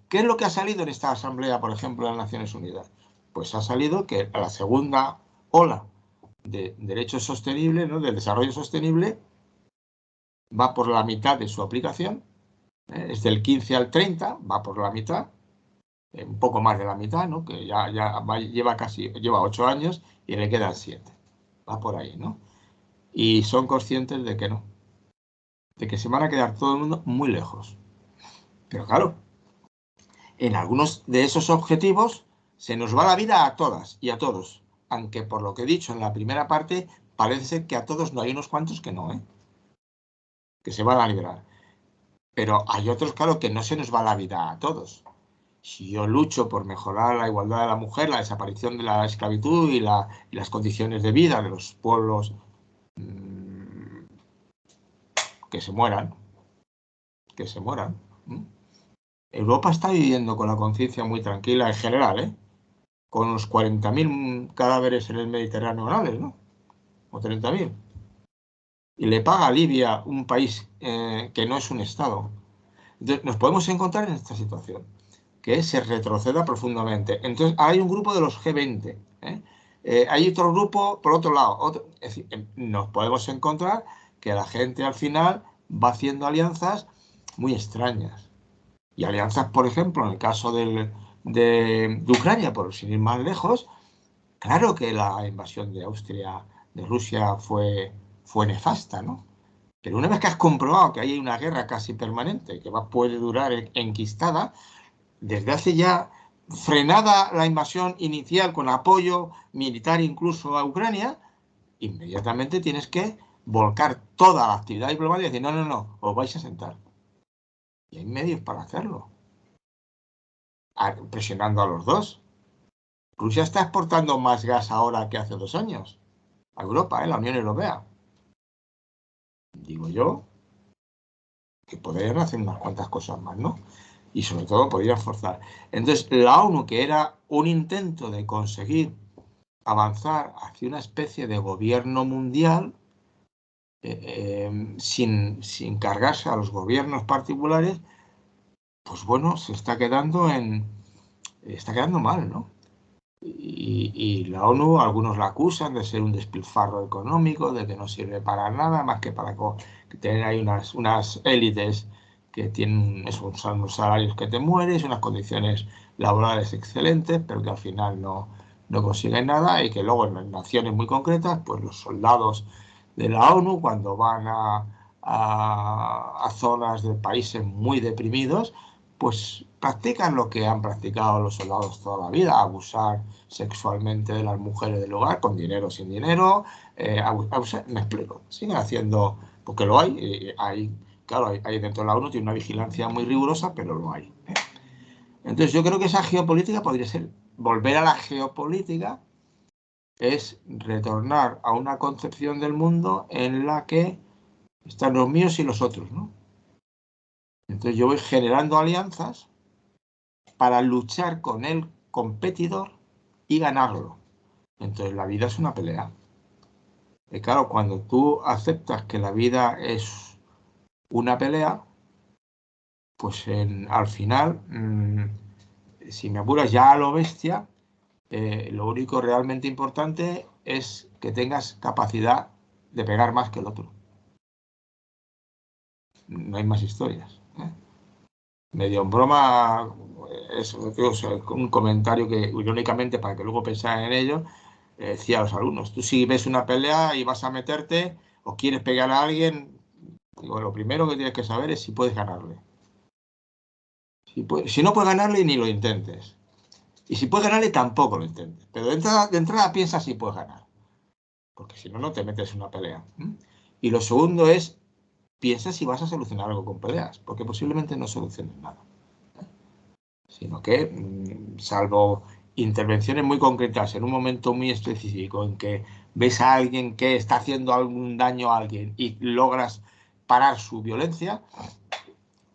¿Qué es lo que ha salido en esta asamblea, por ejemplo, de las Naciones Unidas? Pues ha salido que a la segunda ola de derechos sostenibles, ¿no? Del desarrollo sostenible, va por la mitad de su aplicación, es del 15 al 30, va por la mitad, un poco más de la mitad, ¿no? Que ya lleva 8 años y le quedan 7. Va por ahí, ¿no? Y son conscientes de que no, de que se van a quedar todo el mundo muy lejos. Pero claro, en algunos de esos objetivos se nos va la vida a todas y a todos, aunque por lo que he dicho en la primera parte, parece ser que a todos no, hay unos cuantos que no, que se van a liberar. Pero hay otros, claro, que no se nos va la vida a todos. Si yo lucho por mejorar la igualdad de la mujer, la desaparición de la esclavitud y las condiciones de vida de los pueblos, que se mueran. Europa está viviendo con la conciencia muy tranquila en general, con los 40.000 cadáveres en el Mediterráneo anuales, ¿no? O 30.000. Y le paga a Libia, un país que no es un Estado. Entonces, nos podemos encontrar en esta situación, que se retroceda profundamente. Entonces, hay un grupo de los G20. Hay otro grupo, por otro lado. Es decir, nos podemos encontrar que la gente al final va haciendo alianzas muy extrañas. Y alianzas, por ejemplo, en el caso de Ucrania, por sin ir más lejos, Claro que la invasión de Austria, de Rusia, fue nefasta, ¿no? Pero una vez que has comprobado que hay una guerra casi permanente, que puede durar enquistada, desde hace ya, frenada la invasión inicial con apoyo militar incluso a Ucrania, inmediatamente tienes que volcar toda la actividad diplomática y decir, no, no, no, os vais a sentar. Y hay medios para hacerlo, presionando a los dos. Rusia está exportando más gas ahora que hace 2 años a Europa, la Unión Europea. Digo yo que podrían hacer unas cuantas cosas más, ¿no? Y sobre todo podrían forzar. Entonces, la ONU, que era un intento de conseguir avanzar hacia una especie de gobierno mundial, sin cargarse a los gobiernos particulares, pues bueno, está quedando mal, ¿no? Y la ONU, algunos la acusan de ser un despilfarro económico, de que no sirve para nada más que para tener ahí unas élites que tienen unos salarios que te mueres, unas condiciones laborales excelentes, pero que al final no consiguen nada, y que luego en naciones muy concretas, pues los soldados de la ONU, cuando van a zonas de países muy deprimidos, pues practican lo que han practicado los soldados toda la vida: abusar sexualmente de las mujeres del hogar, con dinero o sin dinero, abusar, me explico, siguen haciendo, porque lo hay, claro, hay dentro de la ONU, tiene una vigilancia muy rigurosa, pero lo hay. Entonces yo creo que esa geopolítica podría ser, volver a la geopolítica, es retornar a una concepción del mundo en la que están los míos y los otros, ¿no? Entonces yo voy generando alianzas para luchar con el competidor y ganarlo. Entonces la vida es una pelea. Y claro, cuando tú aceptas que la vida es una pelea, pues al final, si me apuras ya a lo bestia, lo único realmente importante es que tengas capacidad de pegar más que el otro. No hay más historias, ¿eh? Medio en broma, es un comentario que, irónicamente, para que luego pensaran en ello, decía a los alumnos: tú si ves una pelea y vas a meterte o quieres pegar a alguien, digo, lo primero que tienes que saber es si puedes ganarle. Si no puedes ganarle, ni lo intentes. Y si puedes ganarle, tampoco lo intentes. Pero de entrada piensa si puedes ganar, porque si no, no te metes en una pelea. Y lo segundo es, piensa si vas a solucionar algo con peleas, porque posiblemente no soluciones nada. Sino que, salvo intervenciones muy concretas en un momento muy específico en que ves a alguien que está haciendo algún daño a alguien y logras parar su violencia,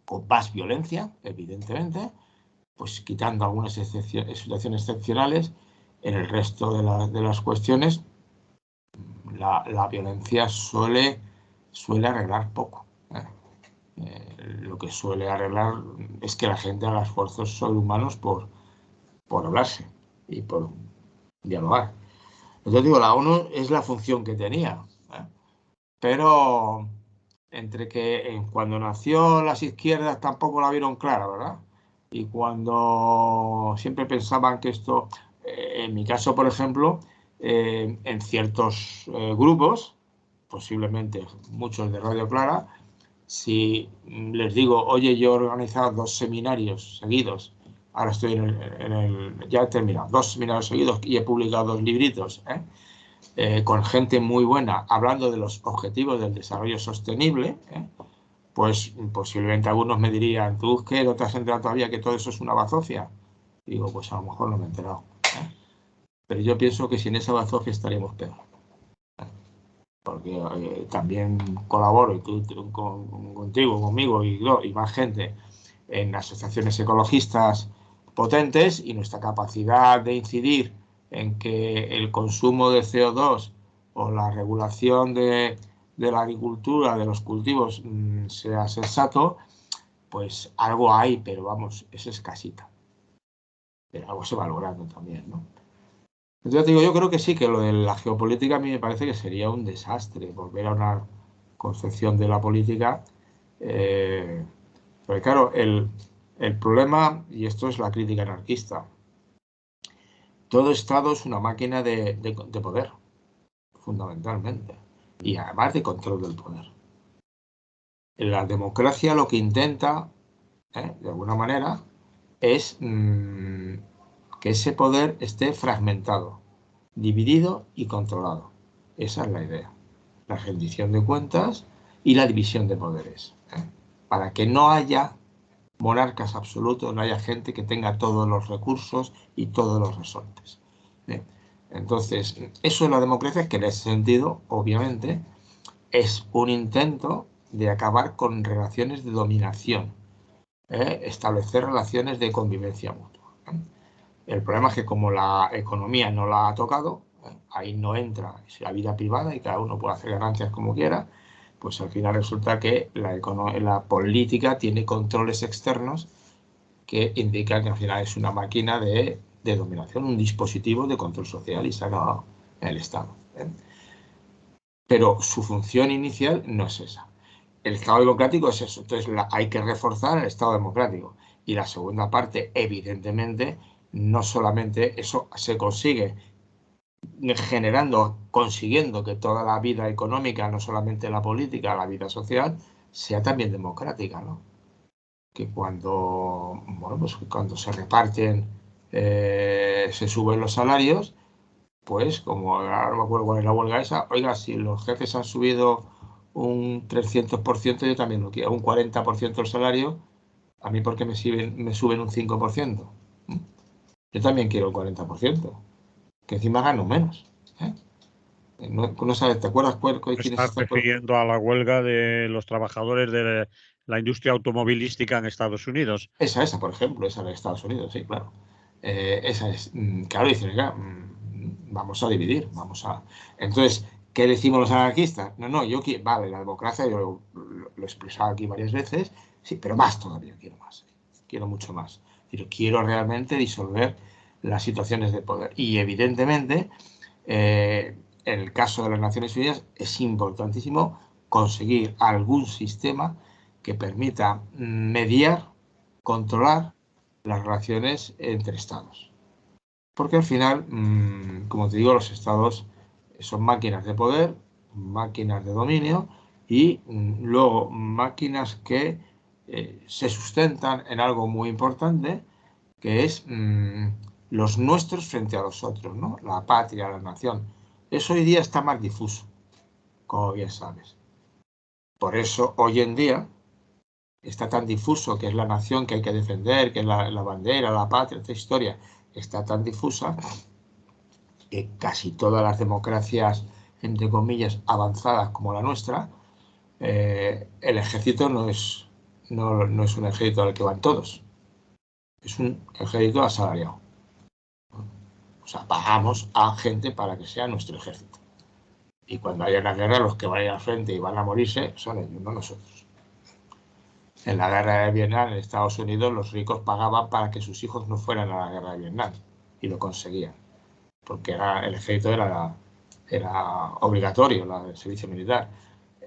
con más violencia, evidentemente, pues quitando algunas situaciones excepcionales, en el resto de las cuestiones, la violencia suele arreglar poco. Lo que suele arreglar es que la gente haga esfuerzos sobrehumanos por hablarse y por dialogar. Entonces digo, la ONU es la función que tenía, ¿eh? Pero entre que cuando nació las izquierdas tampoco la vieron clara, ¿verdad? Y cuando siempre pensaban que esto, en mi caso, por ejemplo, en ciertos grupos, posiblemente muchos de Radio Clara, si les digo, oye, yo he organizado 2 seminarios seguidos, ahora estoy ya he terminado, 2 seminarios seguidos y he publicado 2 libritos, con gente muy buena, hablando de los objetivos del desarrollo sostenible, pues posiblemente algunos me dirían: ¿tú qué no te has enterado todavía que todo eso es una bazofia? Digo, pues a lo mejor no me he enterado, pero yo pienso que sin esa bazofia estaríamos peor. Porque también colaboro, y tú, contigo, conmigo y más gente, en asociaciones ecologistas potentes, y nuestra capacidad de incidir en que el consumo de CO2 o la regulación de la agricultura, de los cultivos, sea sensato, pues algo hay, pero vamos, es escasita. Pero algo se va logrando también, ¿no? Entonces digo, yo creo que sí, que lo de la geopolítica a mí me parece que sería un desastre, volver a una concepción de la política. Porque claro, el problema, y esto es la crítica anarquista, todo Estado es una máquina de poder, fundamentalmente, y además de control del poder. La democracia lo que intenta, de alguna manera, es que ese poder esté fragmentado, dividido y controlado. Esa es la idea. La rendición de cuentas y la división de poderes. Para que no haya monarcas absolutos, no haya gente que tenga todos los recursos y todos los resortes. Entonces, eso es la democracia, que en ese sentido, obviamente, es un intento de acabar con relaciones de dominación, establecer relaciones de convivencia mutua. El problema es que como la economía no la ha tocado, ahí no entra, es la vida privada y cada uno puede hacer ganancias como quiera, pues al final resulta que la política tiene controles externos que indican que al final es una máquina de dominación, un dispositivo de control social, y se ha acabado el Estado. Pero su función inicial no es esa. El Estado democrático es eso. Entonces hay que reforzar el Estado democrático. Y la segunda parte, evidentemente, no solamente eso se consigue consiguiendo que toda la vida económica, no solamente la política, la vida social, sea también democrática, ¿no? Que cuando se reparten, se suben los salarios, pues como ahora no me acuerdo cuál es la huelga esa, oiga, si los jefes han subido un 300%, yo también lo quiero, un 40% el salario, a mí porque me suben un 5%. Yo también quiero el 40%, que encima gano menos. No sabes, ¿te acuerdas quién es Estás esta? refiriendo a la huelga de los trabajadores de la industria automovilística en Estados Unidos. Esa, por ejemplo, esa de Estados Unidos, sí, claro. Esa es, claro, dicen, vamos a dividir, Entonces, ¿qué decimos los anarquistas? No, vale, la democracia, yo lo he expresado aquí varias veces, sí, pero más todavía, quiero mucho más. Quiero realmente disolver las situaciones de poder. Y evidentemente, en el caso de las Naciones Unidas, es importantísimo conseguir algún sistema que permita mediar, controlar las relaciones entre estados. Porque al final, como te digo, los estados son máquinas de poder, máquinas de dominio y luego máquinas que se sustentan en algo muy importante, que es los nuestros frente a los otros, ¿no? La patria, la nación. Eso hoy día está más difuso, como bien sabes. Por eso hoy en día está tan difuso, que es la nación que hay que defender, que es la bandera, la patria, esta historia está tan difusa, que casi todas las democracias, entre comillas, avanzadas como la nuestra, el ejército no es un ejército al que van todos, es un ejército asalariado. O sea, pagamos a gente para que sea nuestro ejército. Y cuando haya una guerra, los que vayan al frente y van a morirse son ellos, no nosotros. En la guerra de Vietnam, en Estados Unidos, los ricos pagaban para que sus hijos no fueran a la guerra de Vietnam. Y lo conseguían. Porque el ejército era obligatorio, el servicio militar.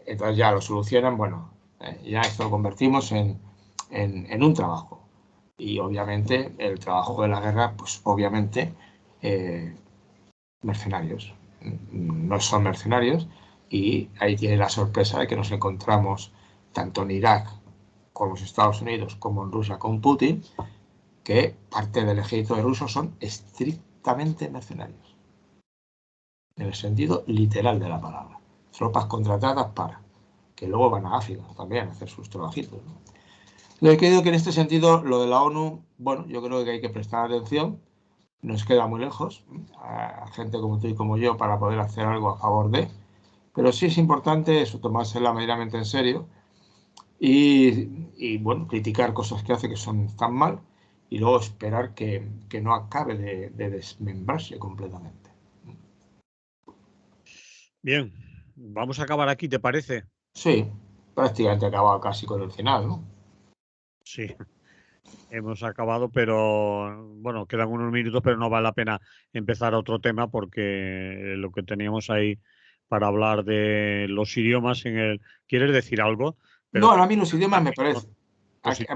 Entonces ya lo solucionan, ya esto lo convertimos en un trabajo. Y obviamente el trabajo de la guerra, pues obviamente mercenarios. No son mercenarios, y ahí tiene la sorpresa de que nos encontramos tanto en Irak con los Estados Unidos como en Rusia con Putin, que parte del ejército de ruso son estrictamente mercenarios, en el sentido literal de la palabra. Tropas contratadas para, que luego van a África también a hacer sus trabajitos, ¿no? Yo creo que en este sentido lo de la ONU, yo creo que hay que prestar atención, nos queda muy lejos a gente como tú y como yo para poder hacer algo a favor de, pero sí es importante eso, tomársela medianamente en serio y criticar cosas que hace que son tan mal, y luego esperar que no acabe de desmembrarse completamente. Bien, vamos a acabar aquí, ¿te parece? Sí, prácticamente acabado casi con el final, ¿no? Sí, hemos acabado, pero bueno, quedan unos minutos, pero no vale la pena empezar otro tema porque lo que teníamos ahí para hablar de los idiomas ¿Quieres decir algo? Pero No, a mí los idiomas me parece.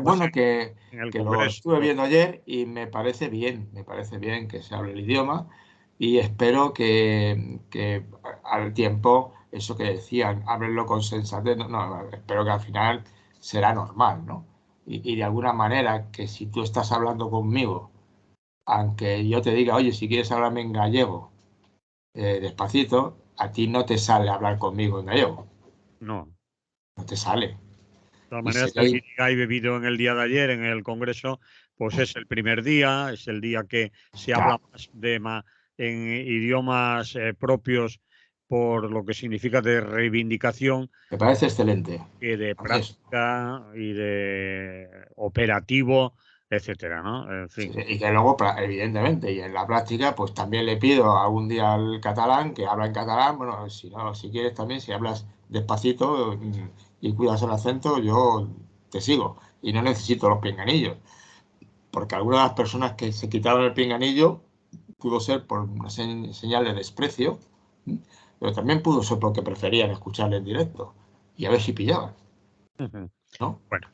Bueno, que en el lo Congreso. estuve viendo ayer y me parece bien que se hable el idioma y espero que al tiempo, eso que decían, háblenlo con sensatez, no, espero que al final será normal, ¿no? Y de alguna manera que si tú estás hablando conmigo, aunque yo te diga, oye, si quieres hablarme en gallego, despacito, a ti no te sale hablar conmigo en gallego, No. no te sale. De todas Y maneras, el Guirigay bebido en el día de ayer en el Congreso, pues es el primer día, es el día que se habla más en idiomas propios por lo que significa de reivindicación me parece excelente. que de A mí eso. práctica y de operativo, etcétera, ¿no? En Sí, fin. y que luego, evidentemente, y en la práctica, pues también le pido algún día al catalán que habla en catalán. Bueno, si no, si quieres también, si hablas despacito y cuidas el acento, yo te sigo. Y no necesito los pinganillos. Porque algunas de las personas que se quitaron el pinganillo pudo ser por una señal de desprecio, pero también pudo ser porque preferían escucharle en directo y a ver si pillaban, ¿no? Bueno,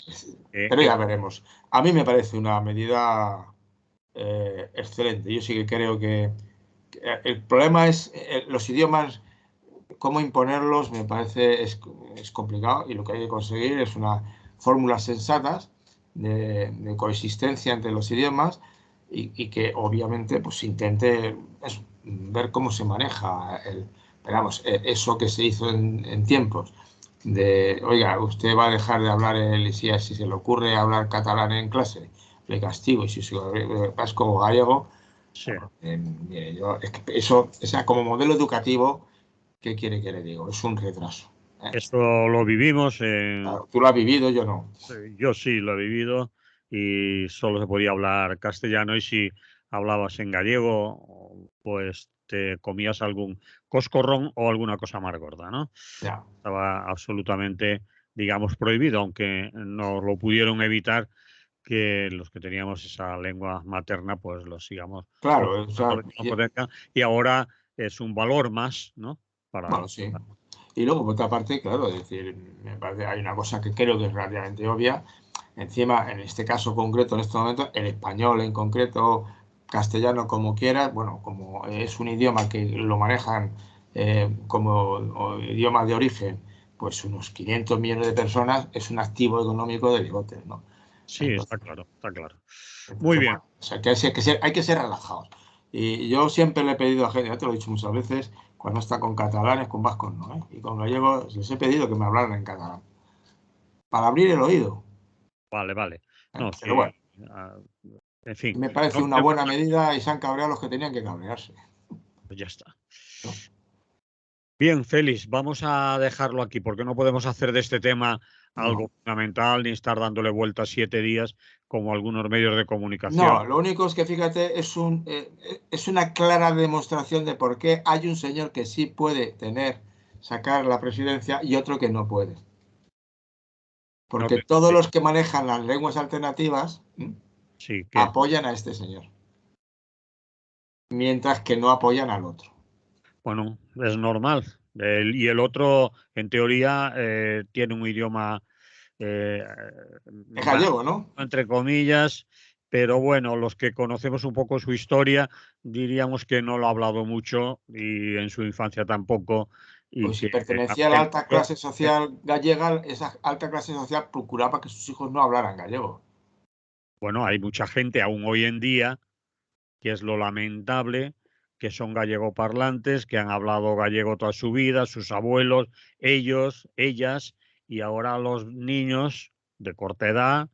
Pero ya veremos. A mí me parece una medida excelente. Yo sí que creo que el problema es los idiomas, cómo imponerlos, me parece es complicado y lo que hay que conseguir es una fórmulas sensatas de coexistencia entre los idiomas y que obviamente pues intente ver cómo se maneja pero vamos, eso que se hizo en tiempos de, oiga, usted va a dejar de hablar si se le ocurre hablar catalán en clase, le castigo, y si se vas como gallego, sí. mire, es que eso, o sea, como modelo educativo, ¿qué quiere que le digo? Es un retraso. Esto lo vivimos Claro, tú lo has vivido, yo no. yo sí lo he vivido y solo se podía hablar castellano y si hablabas en gallego, pues te comías algún coscorrón o alguna cosa más gorda, ¿no? Ya. Estaba absolutamente, digamos, prohibido, aunque no lo pudieron evitar que los que teníamos esa lengua materna, pues lo sigamos Claro, o sea, potencia y ahora es un valor más, ¿no? bueno, sí. Y luego, por otra parte, claro, es decir, me parece, hay una cosa que creo que es relativamente obvia. Encima, en este caso concreto, en este momento, el español en concreto, castellano como quieras, bueno, como es un idioma que lo manejan como idioma de origen, pues unos 500 millones de personas, es un activo económico de bigotes, ¿no? Sí, está Entonces, claro, está claro. Muy entonces bien. bueno, o sea, que hay que ser relajados. Y yo siempre le he pedido a gente, ya te lo he dicho muchas veces, cuando está con catalanes, con vascos no, ¿eh? Y con gallegos les he pedido que me hablaran en catalán, para abrir el oído. Vale, vale. No, Pero sí. bueno, ah, en fin, me parece no una podemos, buena medida y se han cabreado los que tenían que cabrearse, pues ya está. ¿no? Bien, Félix, vamos a dejarlo aquí porque no podemos hacer de este tema No. algo fundamental ni estar dándole vueltas 7 días como algunos medios de comunicación. No, lo único es que fíjate, es una clara demostración de por qué hay un señor que sí puede sacar la presidencia y otro que no puede. No Porque te- todos los que manejan las lenguas alternativas sí, que, apoyan a este señor, mientras que no apoyan al otro. bueno, es normal. Y el otro, en teoría, tiene un idioma eh, Es gallego, ¿no? entre comillas, pero bueno, los que conocemos un poco su historia, diríamos que no lo ha hablado mucho y en su infancia tampoco, y Pues si que pertenecía a la alta clase social gallega, esa alta clase social procuraba que sus hijos no hablaran gallego. bueno, hay mucha gente aún hoy en día, que es lo lamentable, que son gallegoparlantes, que han hablado gallego toda su vida, sus abuelos, ellos, ellas, y ahora los niños de corta edad,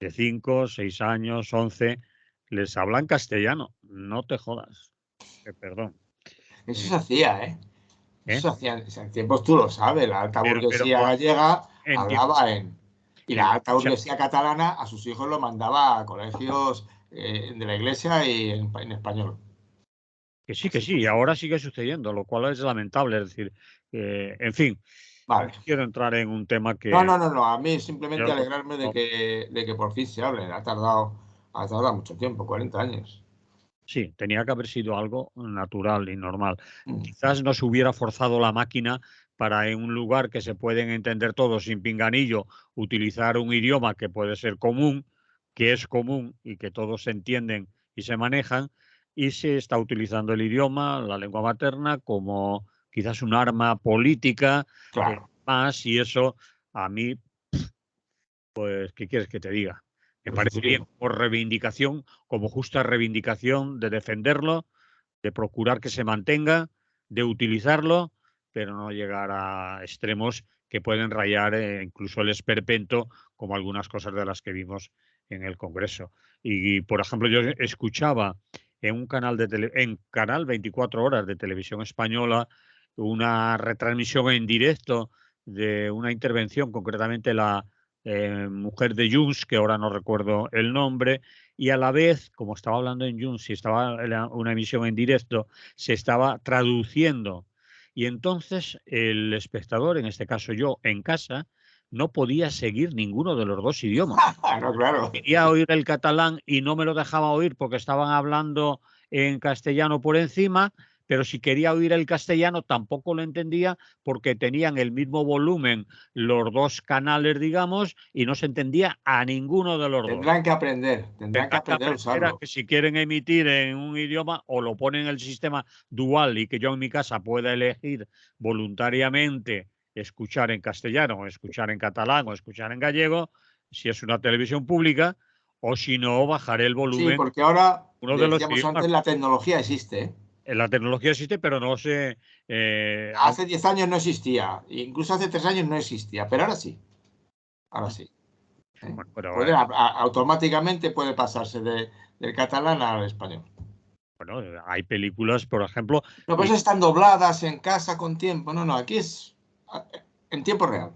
de 5, 6 años, 11, les hablan castellano. No te jodas. Perdón. Eso Eh, se hacía, ¿eh? ¿eh? Eso se hacía en tiempos, tú lo sabes, la alta Pero burguesía gallega en tiempo, hablaba en... Y la alta escucha, burguesía catalana a sus hijos los mandaba a colegios de la iglesia y en español. que Así sí, y pues, ahora sigue sucediendo, lo cual es lamentable. Es decir, en fin, no vale. quiero entrar en un tema No, que no, no, no. A mí yo simplemente alegrarme de que por fin se hable. Ha tardado mucho tiempo, 40 años. sí, tenía que haber sido algo natural y normal. Mm. Quizás nos hubiera forzado la máquina para en un lugar que se pueden entender todos sin pinganillo, utilizar un idioma que puede ser común, que es común y que todos se entienden y se manejan, y se está utilizando el idioma, la lengua materna, como quizás un arma política Claro. más, y eso a mí, pues, ¿qué quieres que te diga? Me parece bien por reivindicación, como justa reivindicación de defenderlo, de procurar que se mantenga, de utilizarlo, pero no llegar a extremos que pueden rayar incluso el esperpento, como algunas cosas de las que vimos en el Congreso. Y, por ejemplo, yo escuchaba en un canal en Canal 24 Horas de Televisión Española una retransmisión en directo de una intervención, concretamente la mujer de Junts, que ahora no recuerdo el nombre, y a la vez, como estaba hablando en Junts y estaba una emisión en directo, se estaba traduciendo. Y entonces el espectador, en este caso yo, en casa, no podía seguir ninguno de los dos idiomas. No, claro. Quería oír el catalán y no me lo dejaba oír porque estaban hablando en castellano por encima, pero si quería oír el castellano tampoco lo entendía porque tenían el mismo volumen los dos canales, digamos, y no se entendía a ninguno de los dos. Tendrán que aprender a A usarlo. que si quieren emitir en un idioma o lo ponen en el sistema dual y que yo en mi casa pueda elegir voluntariamente escuchar en castellano o escuchar en catalán o escuchar en gallego, si es una televisión pública, o si no, bajaré el Sí, volumen. porque ahora, Uno de los decíamos idiomas. antes, la tecnología existe, ¿eh? La tecnología existe, pero no sé. Hace 10 años no existía, incluso hace 3 años no existía, pero ahora sí, ahora sí. Bueno, pero, Puede, automáticamente puede pasarse del catalán al español. bueno, hay películas, por ejemplo, No, pues están dobladas en casa con tiempo. No, aquí es en tiempo real.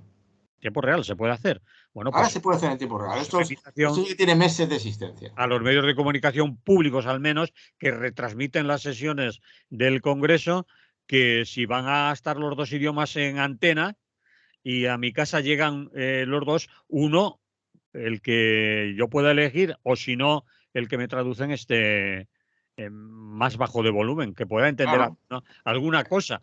tiempo real se puede hacer. Bueno, Ahora pues se puede hacer en tiempo real. es Esto una invitación ya tiene meses de existencia. a los medios de comunicación públicos, al menos, que retransmiten las sesiones del Congreso, que si van a estar los dos idiomas en antena y a mi casa llegan los dos, uno, el que yo pueda elegir, o si no, el que me traducen más bajo de volumen, que pueda entender Claro. alguna cosa,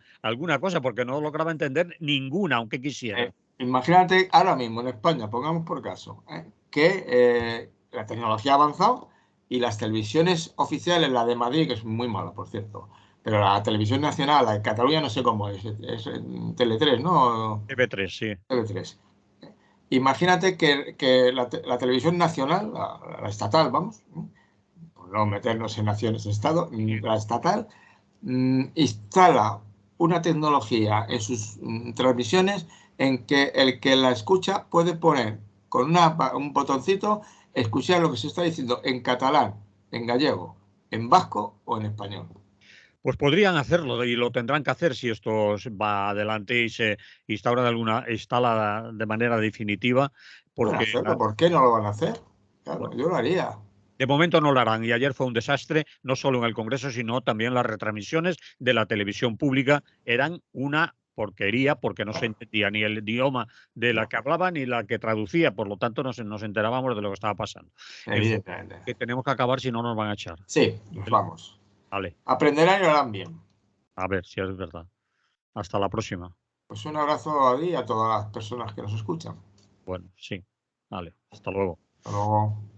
porque no lograba entender ninguna, aunque quisiera. Imagínate ahora mismo en España, pongamos por caso, que la tecnología ha avanzado y las televisiones oficiales, la de Madrid, que es muy mala, por cierto, pero la televisión nacional, la de Cataluña, no sé cómo es Tele3, ¿no? TV3, sí. Tele3. Imagínate que la televisión nacional, la estatal, vamos, por no meternos en naciones de Estado, la estatal, instala una tecnología en sus transmisiones en que el que la escucha puede poner con un botoncito, escuchar lo que se está diciendo en catalán, en gallego, en vasco o en español. Pues podrían hacerlo y lo tendrán que hacer si esto va adelante y se instala de manera definitiva, Pueden porque hacerlo, ¿por qué no lo van a hacer? Claro, bueno, yo lo haría. de momento no lo harán. Y ayer fue un desastre, no solo en el Congreso, sino también las retransmisiones de la televisión pública eran una porquería porque no se entendía ni el idioma de la No, que hablaba ni la que traducía, por lo tanto nos enterábamos de lo que estaba pasando. En fin, evidentemente. que tenemos que acabar si no nos van a echar. Sí, nos vamos. Vale, Aprenderán y lo harán bien. a ver si es verdad. Hasta la próxima. Pues un abrazo a ti y a todas las personas que nos escuchan. Bueno, sí. Vale, hasta luego. Hasta luego.